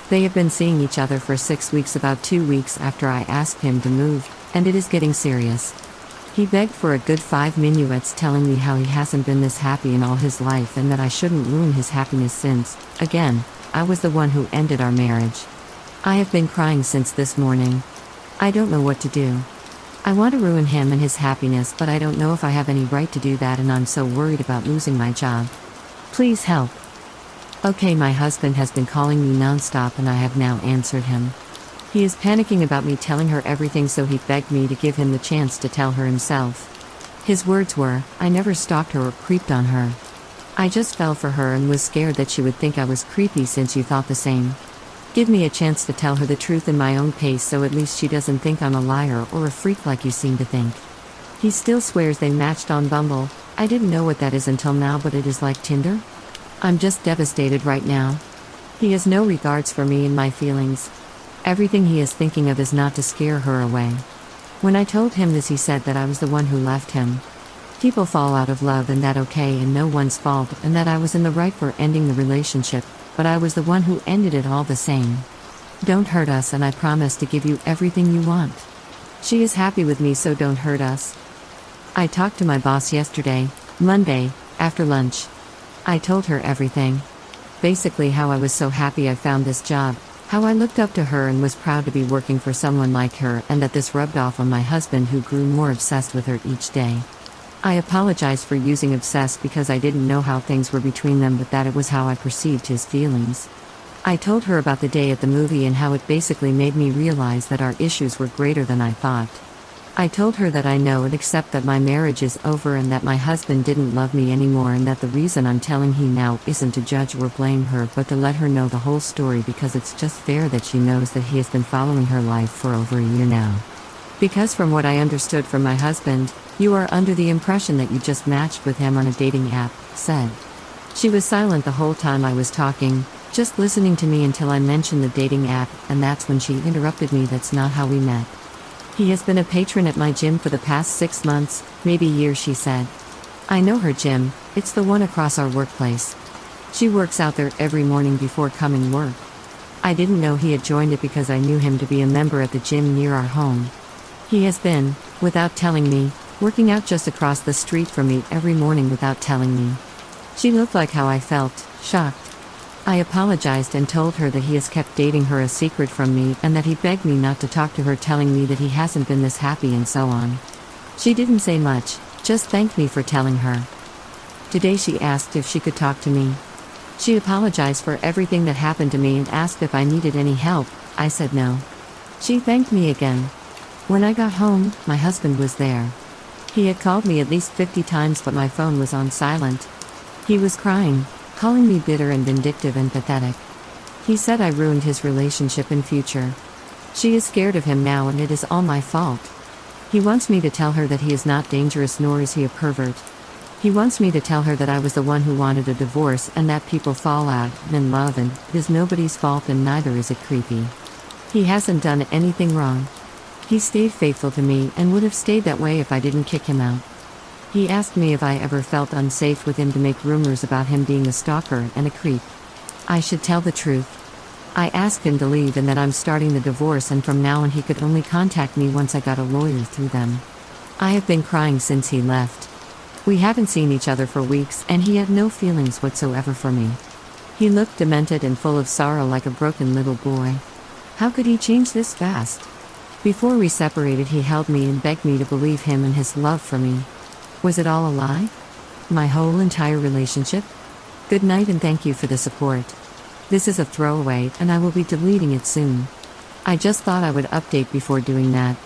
They have been seeing each other for 6 weeks, about 2 weeks after I asked him to move, and it is getting serious. He begged for a good 5 minuets, telling me how he hasn't been this happy in all his life and that I shouldn't ruin his happiness since, again, I was the one who ended our marriage. I have been crying since this morning. I don't know what to do. I want to ruin him and his happiness, but I don't know if I have any right to do that, and I'm so worried about losing my job. Please help. Okay, my husband has been calling me non-stop and I have now answered him. He is panicking about me telling her everything, so he begged me to give him the chance to tell her himself. His words were, I never stalked her or creeped on her. I just fell for her and was scared that she would think I was creepy since you thought the same. Give me a chance to tell her the truth in my own pace, so at least she doesn't think I'm a liar or a freak like you seem to think. He still swears they matched on Bumble. I didn't know what that is until now, but it is like Tinder? I'm just devastated right now. He has no regards for me and my feelings. Everything he is thinking of is not to scare her away. When I told him this, he said that I was the one who left him. People fall out of love and that okay and no one's fault and that I was in the right for ending the relationship, but I was the one who ended it all the same. Don't hurt us and I promise to give you everything you want. She is happy with me, so don't hurt us. I talked to my boss yesterday, Monday, after lunch. I told her everything. Basically how I was so happy I found this job, how I looked up to her and was proud to be working for someone like her, and that this rubbed off on my husband who grew more obsessed with her each day. I apologize for using obsessed because I didn't know how things were between them, but that it was how I perceived his feelings. I told her about the day at the movie and how it basically made me realize that our issues were greater than I thought. I told her that I know and accept that my marriage is over and that my husband didn't love me anymore, and that the reason I'm telling him now isn't to judge or blame her but to let her know the whole story, because it's just fair that she knows that he has been following her life for over a year now. Because from what I understood from my husband, you are under the impression that you just matched with him on a dating app, said. She was silent the whole time I was talking, just listening to me until I mentioned the dating app, and that's when she interrupted me. That's not how we met. He has been a patron at my gym for the past 6 months, maybe a year, she said. I know her gym, it's the one across our workplace. She works out there every morning before coming work. I didn't know he had joined it because I knew him to be a member at the gym near our home. He has been, without telling me, working out just across the street from me every morning without telling me. She looked like how I felt, shocked. I apologized and told her that he has kept dating her a secret from me and that he begged me not to talk to her, telling me that he hasn't been this happy and so on. She didn't say much, just thanked me for telling her. Today she asked if she could talk to me. She apologized for everything that happened to me and asked if I needed any help. I said no. She thanked me again. When I got home, my husband was there. He had called me at least 50 times but my phone was on silent. He was crying, calling me bitter and vindictive and pathetic. He said I ruined his relationship in future. She is scared of him now and it is all my fault. He wants me to tell her that he is not dangerous nor is he a pervert. He wants me to tell her that I was the one who wanted a divorce and that people fall out in love and it is nobody's fault and neither is it creepy. He hasn't done anything wrong. He stayed faithful to me and would have stayed that way if I didn't kick him out. He asked me if I ever felt unsafe with him to make rumors about him being a stalker and a creep. I should tell the truth. I asked him to leave and that I'm starting the divorce and from now on he could only contact me once I got a lawyer through them. I have been crying since he left. We haven't seen each other for weeks and he had no feelings whatsoever for me. He looked demented and full of sorrow like a broken little boy. How could he change this fast? Before we separated he held me and begged me to believe him and his love for me. Was it all a lie? My whole entire relationship? Good night and thank you for the support. This is a throwaway and I will be deleting it soon. I just thought I would update before doing that.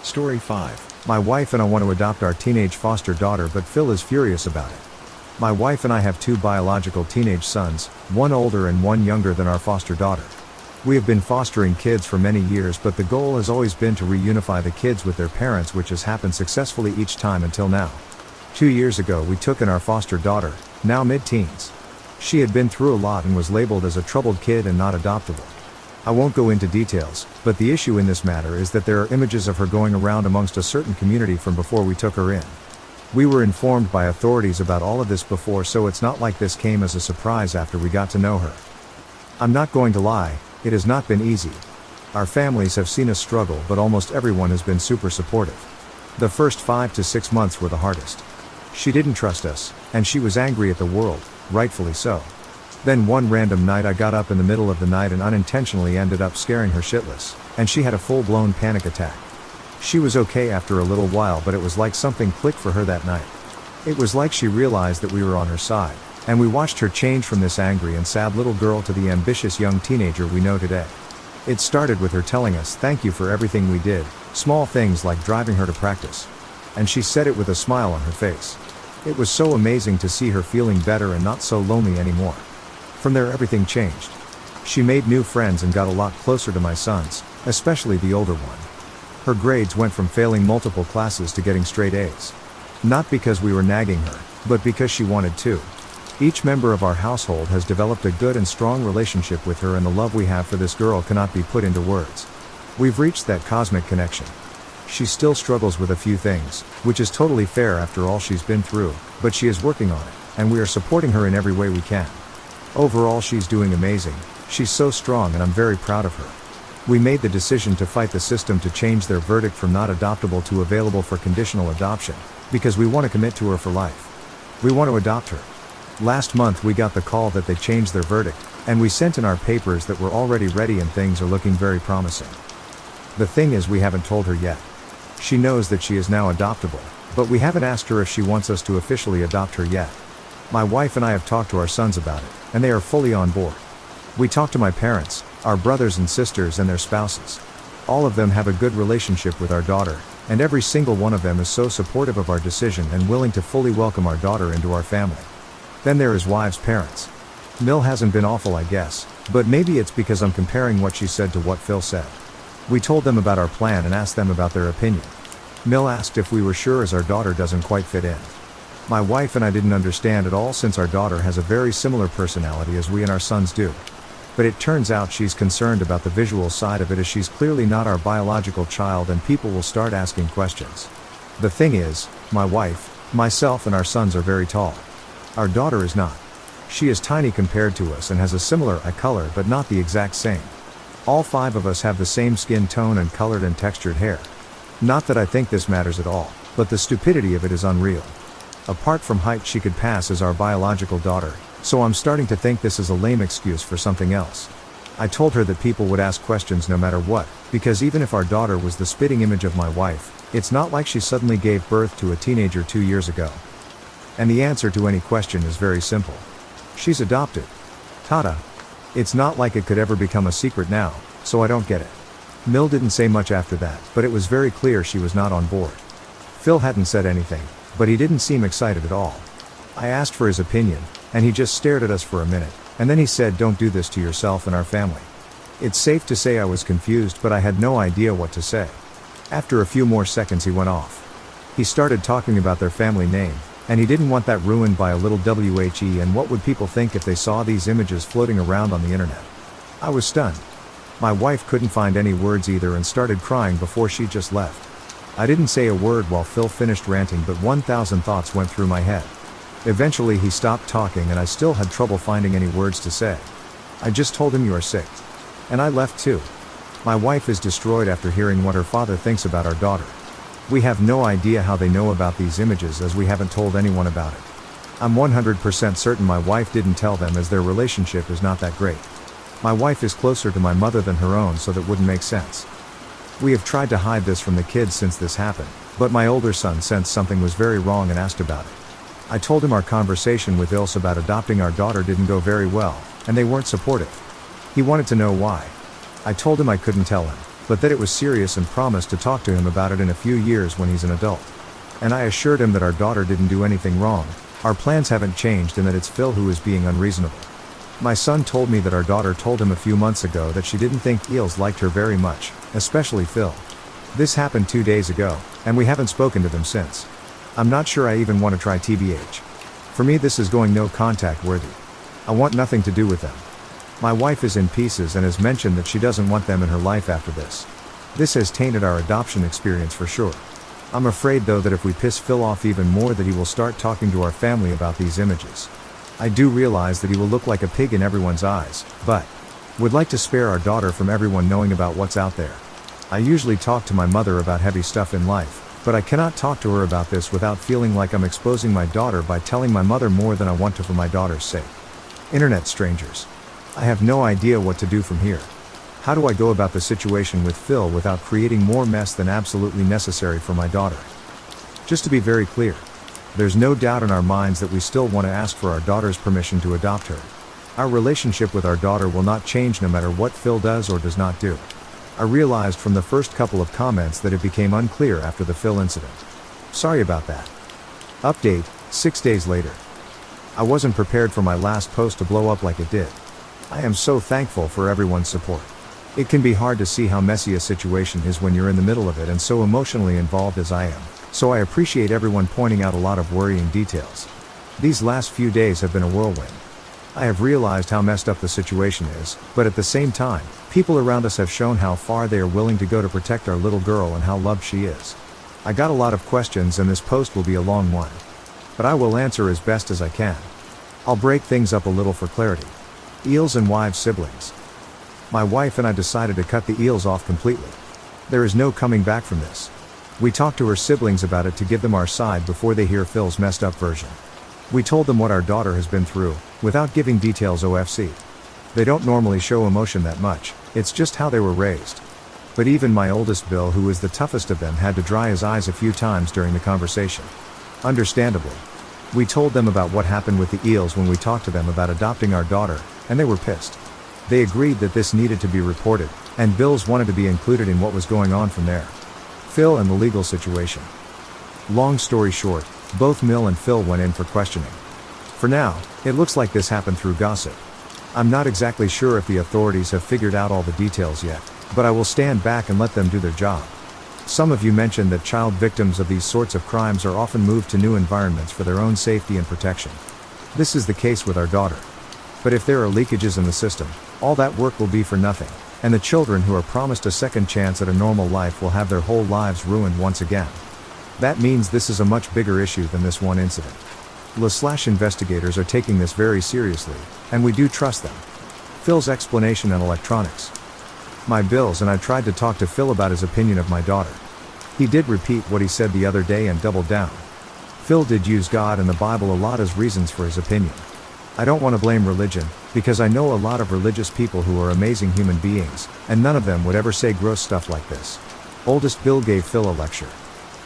Story 5. My wife and I want to adopt our teenage foster daughter, but Phil is furious about it. My wife and I have 2 biological teenage sons, one older and one younger than our foster daughter. We have been fostering kids for many years, but the goal has always been to reunify the kids with their parents, which has happened successfully each time until now. 2 years ago we took in our foster daughter, now mid-teens. She had been through a lot and was labeled as a troubled kid and not adoptable. I won't go into details, but the issue in this matter is that there are images of her going around amongst a certain community from before we took her in. We were informed by authorities about all of this before, so it's not like this came as a surprise after we got to know her. I'm not going to lie. It has not been easy. Our families have seen us struggle, but almost everyone has been super supportive. The first 5 to 6 months were the hardest. She didn't trust us, and she was angry at the world, rightfully so. Then one random night I got up in the middle of the night and unintentionally ended up scaring her shitless, and she had a full-blown panic attack. She was okay after a little while, but it was like something clicked for her that night. It was like she realized that we were on her side. And we watched her change from this angry and sad little girl to the ambitious young teenager we know today. It started with her telling us thank you for everything we did, small things like driving her to practice. And she said it with a smile on her face. It was so amazing to see her feeling better and not so lonely anymore. From there everything changed. She made new friends and got a lot closer to my sons, especially the older one. Her grades went from failing multiple classes to getting straight A's. Not because we were nagging her, but because she wanted to. Each member of our household has developed a good and strong relationship with her, and the love we have for this girl cannot be put into words. We've reached that cosmic connection. She still struggles with a few things, which is totally fair after all she's been through, but she is working on it, and we are supporting her in every way we can. Overall, she's doing amazing. She's so strong and I'm very proud of her. We made the decision to fight the system to change their verdict from not adoptable to available for conditional adoption, because we want to commit to her for life. We want to adopt her. Last month we got the call that they changed their verdict, and we sent in our papers that we're already ready and things are looking very promising. The thing is, we haven't told her yet. She knows that she is now adoptable, but we haven't asked her if she wants us to officially adopt her yet. My wife and I have talked to our sons about it, and they are fully on board. We talked to my parents, our brothers and sisters and their spouses. All of them have a good relationship with our daughter, and every single one of them is so supportive of our decision and willing to fully welcome our daughter into our family. Then there is Wive's parents. Mill hasn't been awful, I guess, but maybe it's because I'm comparing what she said to what Phil said. We told them about our plan and asked them about their opinion. Mill asked if we were sure as our daughter doesn't quite fit in. My wife and I didn't understand at all since our daughter has a very similar personality as we and our sons do. But it turns out she's concerned about the visual side of it, as she's clearly not our biological child and people will start asking questions. The thing is, my wife, myself and our sons are very tall. Our daughter is not. She is tiny compared to us and has a similar eye color but not the exact same. All 5 of us have the same skin tone and colored and textured hair. Not that I think this matters at all, but the stupidity of it is unreal. Apart from height, she could pass as our biological daughter, so I'm starting to think this is a lame excuse for something else. I told her that people would ask questions no matter what, because even if our daughter was the spitting image of my wife, it's not like she suddenly gave birth to a teenager 2 years ago. And the answer to any question is very simple. She's adopted. Tada. It's not like it could ever become a secret now, so I don't get it. Mill didn't say much after that, but it was very clear she was not on board. Phil hadn't said anything, but he didn't seem excited at all. I asked for his opinion, and he just stared at us for a minute, and then he said, "Don't do this to yourself and our family." It's safe to say I was confused, but I had no idea what to say. After a few more seconds he went off. He started talking about their family name, and he didn't want that ruined by a little WHE and what would people think if they saw these images floating around on the internet. I was stunned. My wife couldn't find any words either and started crying before she just left. I didn't say a word while Phil finished ranting, but 1,000 thoughts went through my head. Eventually he stopped talking and I still had trouble finding any words to say. I just told him, "You are sick." And I left too. My wife is destroyed after hearing what her father thinks about our daughter. We have no idea how they know about these images, as we haven't told anyone about it. I'm 100% certain my wife didn't tell them, as their relationship is not that great. My wife is closer to my mother than her own, so that wouldn't make sense. We have tried to hide this from the kids since this happened, but my older son sensed something was very wrong and asked about it. I told him our conversation with Ilse about adopting our daughter didn't go very well, and they weren't supportive. He wanted to know why. I told him I couldn't tell him, but that it was serious and promised to talk to him about it in a few years when he's an adult. And I assured him that our daughter didn't do anything wrong, our plans haven't changed, and that it's Phil who is being unreasonable. My son told me that our daughter told him a few months ago that she didn't think Eels liked her very much, especially Phil. This happened 2 days ago, and we haven't spoken to them since. I'm not sure I even want to try TBH. For me, this is going no contact worthy. I want nothing to do with them. My wife is in pieces and has mentioned that she doesn't want them in her life after this. This has tainted our adoption experience for sure. I'm afraid though that if we piss Phil off even more, that he will start talking to our family about these images. I do realize that he will look like a pig in everyone's eyes, but would like to spare our daughter from everyone knowing about what's out there. I usually talk to my mother about heavy stuff in life, but I cannot talk to her about this without feeling like I'm exposing my daughter by telling my mother more than I want to for my daughter's sake. Internet strangers. I have no idea what to do from here. How do I go about the situation with Phil without creating more mess than absolutely necessary for my daughter? Just to be very clear, there's no doubt in our minds that we still want to ask for our daughter's permission to adopt her. Our relationship with our daughter will not change no matter what Phil does or does not do. I realized from the first couple of comments that it became unclear after the Phil incident. Sorry about that. Update, 6 days later. I wasn't prepared for my last post to blow up like it did. I am so thankful for everyone's support. It can be hard to see how messy a situation is when you're in the middle of it and so emotionally involved as I am, so I appreciate everyone pointing out a lot of worrying details. These last few days have been a whirlwind. I have realized how messed up the situation is, but at the same time, people around us have shown how far they are willing to go to protect our little girl and how loved she is. I got a lot of questions and this post will be a long one. But I will answer as best as I can. I'll break things up a little for clarity. Eels and wives siblings. My wife and I decided to cut the eels off completely. There is no coming back from this. We talked to her siblings about it to give them our side before they hear Phil's messed up version. We told them what our daughter has been through, without giving details OFC. They don't normally show emotion that much, it's just how they were raised. But even my oldest Bill, who is the toughest of them, had to dry his eyes a few times during the conversation. Understandably. We told them about what happened with the eels when we talked to them about adopting our daughter, and they were pissed. They agreed that this needed to be reported, and Bill's wanted to be included in what was going on from there. Phil and the legal situation. Long story short, both Mill and Phil went in for questioning. For now, it looks like this happened through gossip. I'm not exactly sure if the authorities have figured out all the details yet, but I will stand back and let them do their job. Some of you mentioned that child victims of these sorts of crimes are often moved to new environments for their own safety and protection. This is the case with our daughter. But if there are leakages in the system, all that work will be for nothing, and the children who are promised a second chance at a normal life will have their whole lives ruined once again. That means this is a much bigger issue than this one incident. Investigators are taking this very seriously, and we do trust them. Phil's explanation and electronics. My Bills and I tried to talk to Phil about his opinion of my daughter. He did repeat what he said the other day and doubled down. Phil did use God and the Bible a lot as reasons for his opinion. I don't want to blame religion, because I know a lot of religious people who are amazing human beings, and none of them would ever say gross stuff like this. Oldest Bill gave Phil a lecture.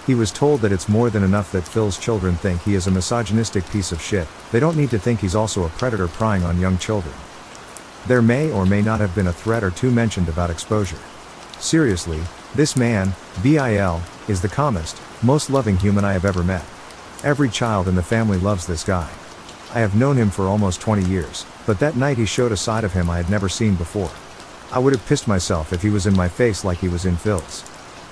He was told that it's more than enough that Phil's children think he is a misogynistic piece of shit, they don't need to think he's also a predator prying on young children. There may or may not have been a threat or two mentioned about exposure. Seriously, this man, Bill, is the calmest, most loving human I have ever met. Every child in the family loves this guy. I have known him for almost 20 years, but that night he showed a side of him I had never seen before. I would have pissed myself if he was in my face like he was in Phil's.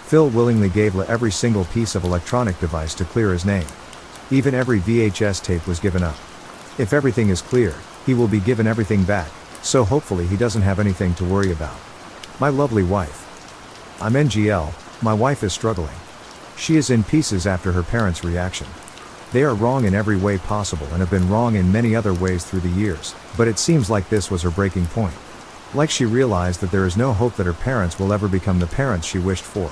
Phil willingly gave every single piece of electronic device to clear his name. Even every VHS tape was given up. If everything is clear, he will be given everything back, so hopefully he doesn't have anything to worry about. My lovely wife. I'm NGL, my wife is struggling. She is in pieces after her parents' reaction. They are wrong in every way possible and have been wrong in many other ways through the years, but it seems like this was her breaking point. Like she realized that there is no hope that her parents will ever become the parents she wished for.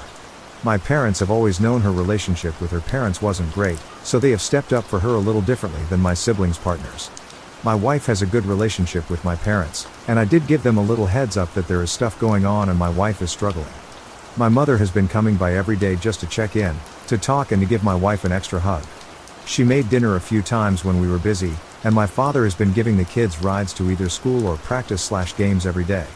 My parents have always known her relationship with her parents wasn't great, so they have stepped up for her a little differently than my siblings' partners. My wife has a good relationship with my parents, and I did give them a little heads up that there is stuff going on and my wife is struggling. My mother has been coming by every day just to check in, to talk and to give my wife an extra hug. She made dinner a few times when we were busy, and my father has been giving the kids rides to either school or practice/games every day.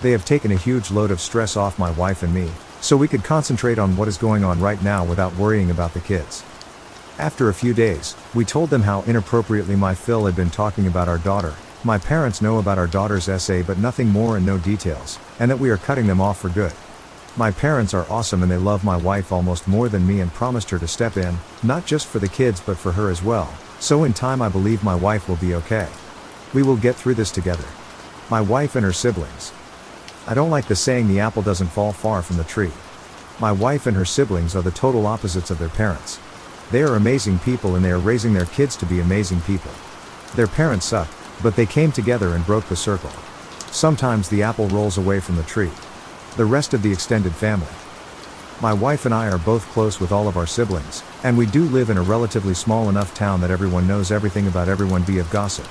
They have taken a huge load of stress off my wife and me, so we could concentrate on what is going on right now without worrying about the kids. After a few days, we told them how inappropriately my Phil had been talking about our daughter. My parents know about our daughter's essay but nothing more and no details, and that we are cutting them off for good. My parents are awesome and they love my wife almost more than me and promised her to step in, not just for the kids but for her as well, so in time I believe my wife will be okay. We will get through this together. My wife and her siblings. I don't like the saying the apple doesn't fall far from the tree. My wife and her siblings are the total opposites of their parents. They are amazing people and they are raising their kids to be amazing people. Their parents suck, but they came together and broke the circle. Sometimes the apple rolls away from the tree. The rest of the extended family. My wife and I are both close with all of our siblings, and we do live in a relatively small enough town that everyone knows everything about everyone via gossip.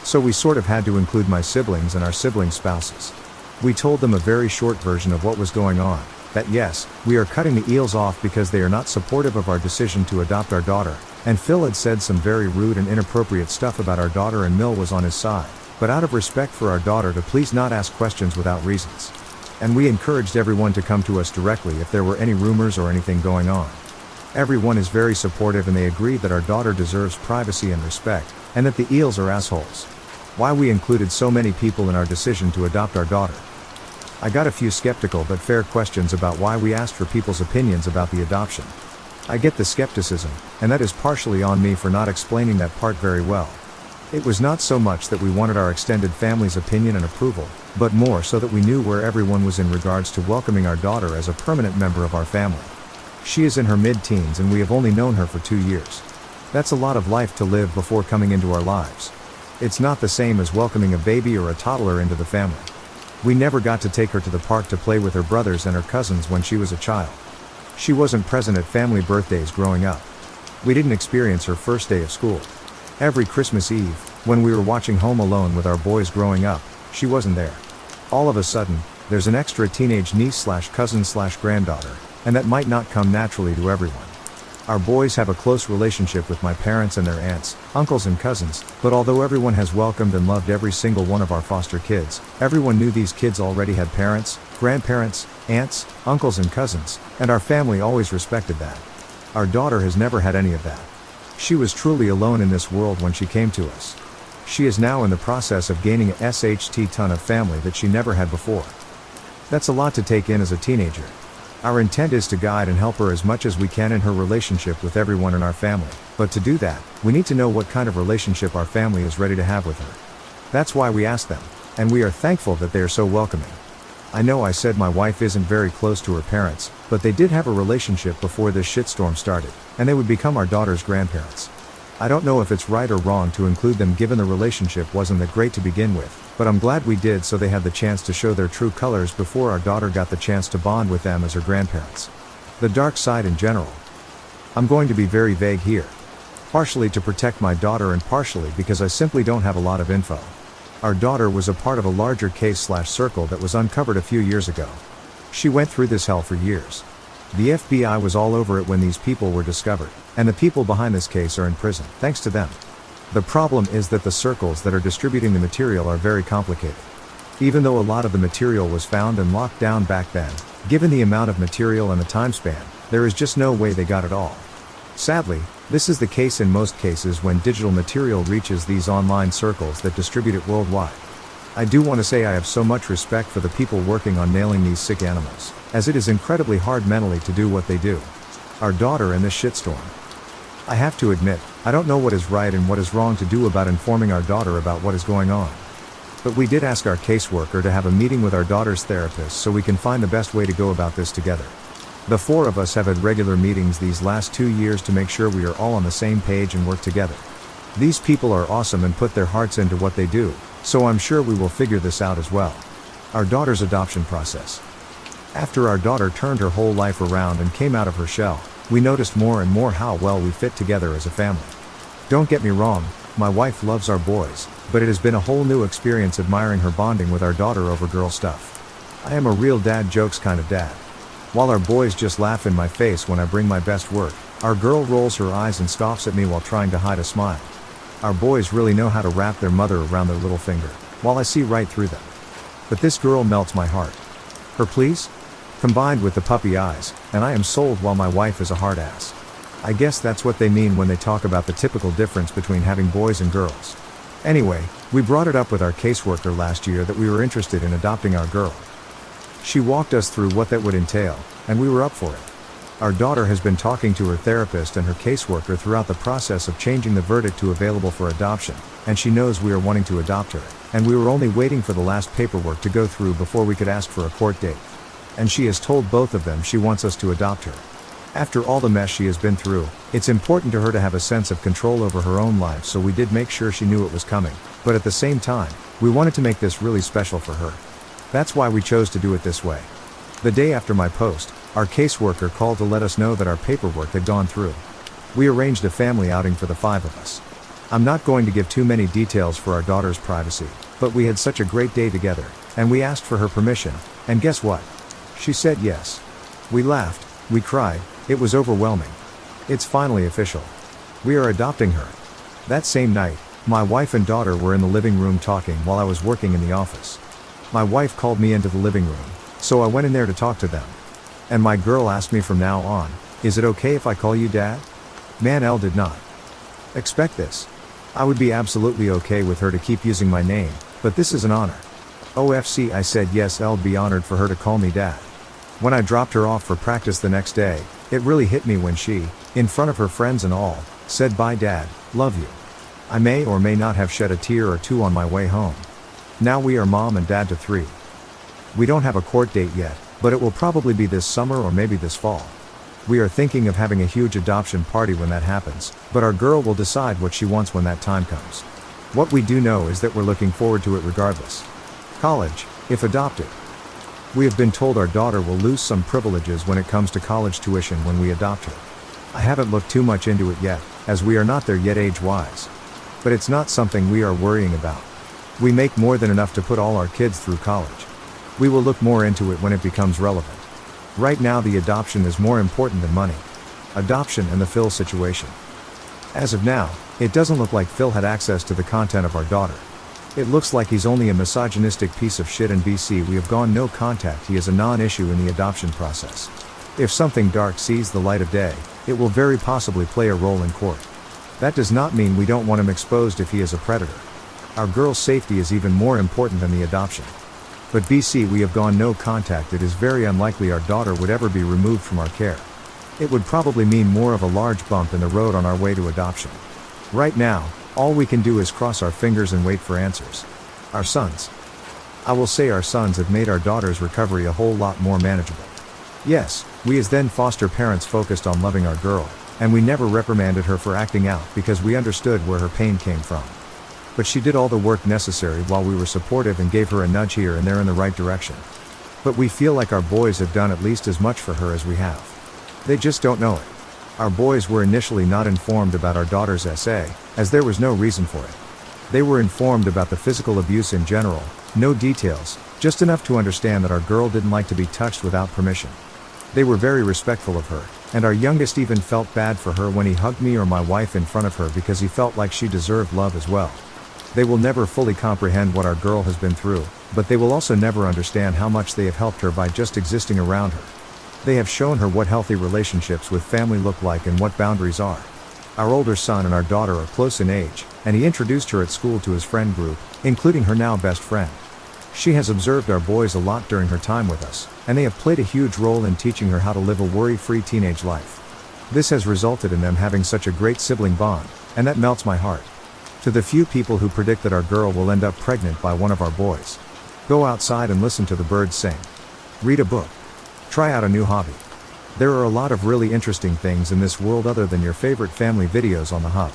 So we sort of had to include my siblings and our siblings' spouses. We told them a very short version of what was going on, that yes, we are cutting the eels off because they are not supportive of our decision to adopt our daughter, and Phil had said some very rude and inappropriate stuff about our daughter and Mill was on his side, but out of respect for our daughter to please not ask questions without reasons. And we encouraged everyone to come to us directly if there were any rumors or anything going on. Everyone is very supportive and they agree that our daughter deserves privacy and respect, and that the eels are assholes. Why we included so many people in our decision to adopt our daughter. I got a few skeptical but fair questions about why we asked for people's opinions about the adoption. I get the skepticism, and that is partially on me for not explaining that part very well. It was not so much that we wanted our extended family's opinion and approval, but more so that we knew where everyone was in regards to welcoming our daughter as a permanent member of our family. She is in her mid-teens and we have only known her for 2 years. That's a lot of life to live before coming into our lives. It's not the same as welcoming a baby or a toddler into the family. We never got to take her to the park to play with her brothers and her cousins when she was a child. She wasn't present at family birthdays growing up. We didn't experience her first day of school. Every Christmas Eve, when we were watching Home Alone with our boys growing up, she wasn't there. All of a sudden, there's an extra teenage niece/cousin/granddaughter, and that might not come naturally to everyone. Our boys have a close relationship with my parents and their aunts, uncles and cousins, but although everyone has welcomed and loved every single one of our foster kids, everyone knew these kids already had parents, grandparents, aunts, uncles and cousins, and our family always respected that. Our daughter has never had any of that. She was truly alone in this world when she came to us. She is now in the process of gaining a ton of family that she never had before. That's a lot to take in as a teenager. Our intent is to guide and help her as much as we can in her relationship with everyone in our family, but to do that, we need to know what kind of relationship our family is ready to have with her. That's why we ask them, and we are thankful that they are so welcoming. I know I said my wife isn't very close to her parents, but they did have a relationship before this shitstorm started, and they would become our daughter's grandparents. I don't know if it's right or wrong to include them given the relationship wasn't that great to begin with, but I'm glad we did so they had the chance to show their true colors before our daughter got the chance to bond with them as her grandparents. The dark side in general. I'm going to be very vague here. Partially to protect my daughter and partially because I simply don't have a lot of info. Our daughter was a part of a larger case/circle that was uncovered a few years ago. She went through this hell for years. The FBI was all over it when these people were discovered, and the people behind this case are in prison, thanks to them. The problem is that the circles that are distributing the material are very complicated. Even though a lot of the material was found and locked down back then, given the amount of material and the time span, there is just no way they got it all. Sadly, this is the case in most cases when digital material reaches these online circles that distribute it worldwide. I do want to say I have so much respect for the people working on nailing these sick animals, as it is incredibly hard mentally to do what they do. Our daughter and this shitstorm. I have to admit, I don't know what is right and what is wrong to do about informing our daughter about what is going on. But we did ask our caseworker to have a meeting with our daughter's therapist so we can find the best way to go about this together. The four of us have had regular meetings these last 2 years to make sure we are all on the same page and work together. These people are awesome and put their hearts into what they do, so I'm sure we will figure this out as well. Our daughter's adoption process. After our daughter turned her whole life around and came out of her shell, we noticed more and more how well we fit together as a family. Don't get me wrong, my wife loves our boys, but it has been a whole new experience admiring her bonding with our daughter over girl stuff. I am a real dad jokes kind of dad. While our boys just laugh in my face when I bring my best work, our girl rolls her eyes and scoffs at me while trying to hide a smile. Our boys really know how to wrap their mother around their little finger, while I see right through them. But this girl melts my heart. Her please? Combined with the puppy eyes, and I am sold while my wife is a hard ass. I guess that's what they mean when they talk about the typical difference between having boys and girls. Anyway, we brought it up with our caseworker last year that we were interested in adopting our girl. She walked us through what that would entail, and we were up for it. Our daughter has been talking to her therapist and her caseworker throughout the process of changing the verdict to available for adoption, and she knows we are wanting to adopt her, and we were only waiting for the last paperwork to go through before we could ask for a court date. And she has told both of them she wants us to adopt her. After all the mess she has been through, it's important to her to have a sense of control over her own life, so we did make sure she knew it was coming, but at the same time, we wanted to make this really special for her. That's why we chose to do it this way. The day after my post, our caseworker called to let us know that our paperwork had gone through. We arranged a family outing for the 5 of us. I'm not going to give too many details for our daughter's privacy, but we had such a great day together, and we asked for her permission, and guess what? She said yes. We laughed, we cried, it was overwhelming. It's finally official. We are adopting her. That same night, my wife and daughter were in the living room talking while I was working in the office. My wife called me into the living room, so I went in there to talk to them. And my girl asked me from now on, is it okay if I call you Dad? Man, Elle did not expect this. I would be absolutely okay with her to keep using my name, but this is an honor. OFC, I said yes, I'd be honored for her to call me Dad. When I dropped her off for practice the next day, it really hit me when she, in front of her friends and all, said bye Dad, love you. I may or may not have shed a tear or two on my way home. Now we are mom and dad to 3. We don't have a court date yet, but it will probably be this summer or maybe this fall. We are thinking of having a huge adoption party when that happens, but our girl will decide what she wants when that time comes. What we do know is that we're looking forward to it regardless. College, if adopted. We have been told our daughter will lose some privileges when it comes to college tuition when we adopt her. I haven't looked too much into it yet, as we are not there yet age-wise. But it's not something we are worrying about. We make more than enough to put all our kids through college. We will look more into it when it becomes relevant. Right now the adoption is more important than money. Adoption and the Phil situation. As of now, it doesn't look like Phil had access to the content of our daughter. It looks like he's only a misogynistic piece of shit. In BC we have gone no contact. He is a non-issue in the adoption process. If something dark sees the light of day, it will very possibly play a role in court. That does not mean we don't want him exposed if he is a predator. Our girl's safety is even more important than the adoption. But BC we have gone no contact. It is very unlikely our daughter would ever be removed from our care. It would probably mean more of a large bump in the road on our way to adoption. Right now, all we can do is cross our fingers and wait for answers. Our sons. I will say our sons have made our daughter's recovery a whole lot more manageable. Yes, we as then foster parents focused on loving our girl, and we never reprimanded her for acting out because we understood where her pain came from. But she did all the work necessary while we were supportive and gave her a nudge here and there in the right direction. But we feel like our boys have done at least as much for her as we have. They just don't know it. Our boys were initially not informed about our daughter's SA, as there was no reason for it. They were informed about the physical abuse in general, no details, just enough to understand that our girl didn't like to be touched without permission. They were very respectful of her, and our youngest even felt bad for her when he hugged me or my wife in front of her because he felt like she deserved love as well. They will never fully comprehend what our girl has been through, but they will also never understand how much they have helped her by just existing around her. They have shown her what healthy relationships with family look like and what boundaries are. Our older son and our daughter are close in age, and he introduced her at school to his friend group, including her now best friend. She has observed our boys a lot during her time with us, and they have played a huge role in teaching her how to live a worry-free teenage life. This has resulted in them having such a great sibling bond, and that melts my heart. To the few people who predict that our girl will end up pregnant by one of our boys, go outside and listen to the birds sing. Read a book. Try out a new hobby. There are a lot of really interesting things in this world other than your favorite family videos on the hub.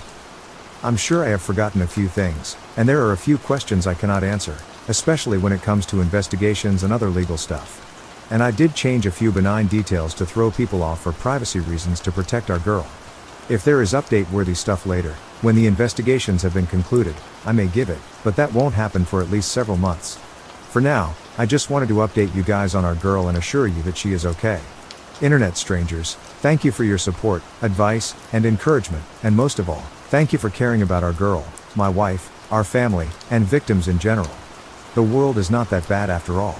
I'm sure I have forgotten a few things, and there are a few questions I cannot answer, especially when it comes to investigations and other legal stuff. And I did change a few benign details to throw people off for privacy reasons to protect our girl. If there is update-worthy stuff later, when the investigations have been concluded, I may give it, but that won't happen for at least several months. For now, I just wanted to update you guys on our girl and assure you that she is okay. Internet strangers, thank you for your support, advice, and encouragement, and most of all, thank you for caring about our girl, my wife, our family, and victims in general. The world is not that bad after all.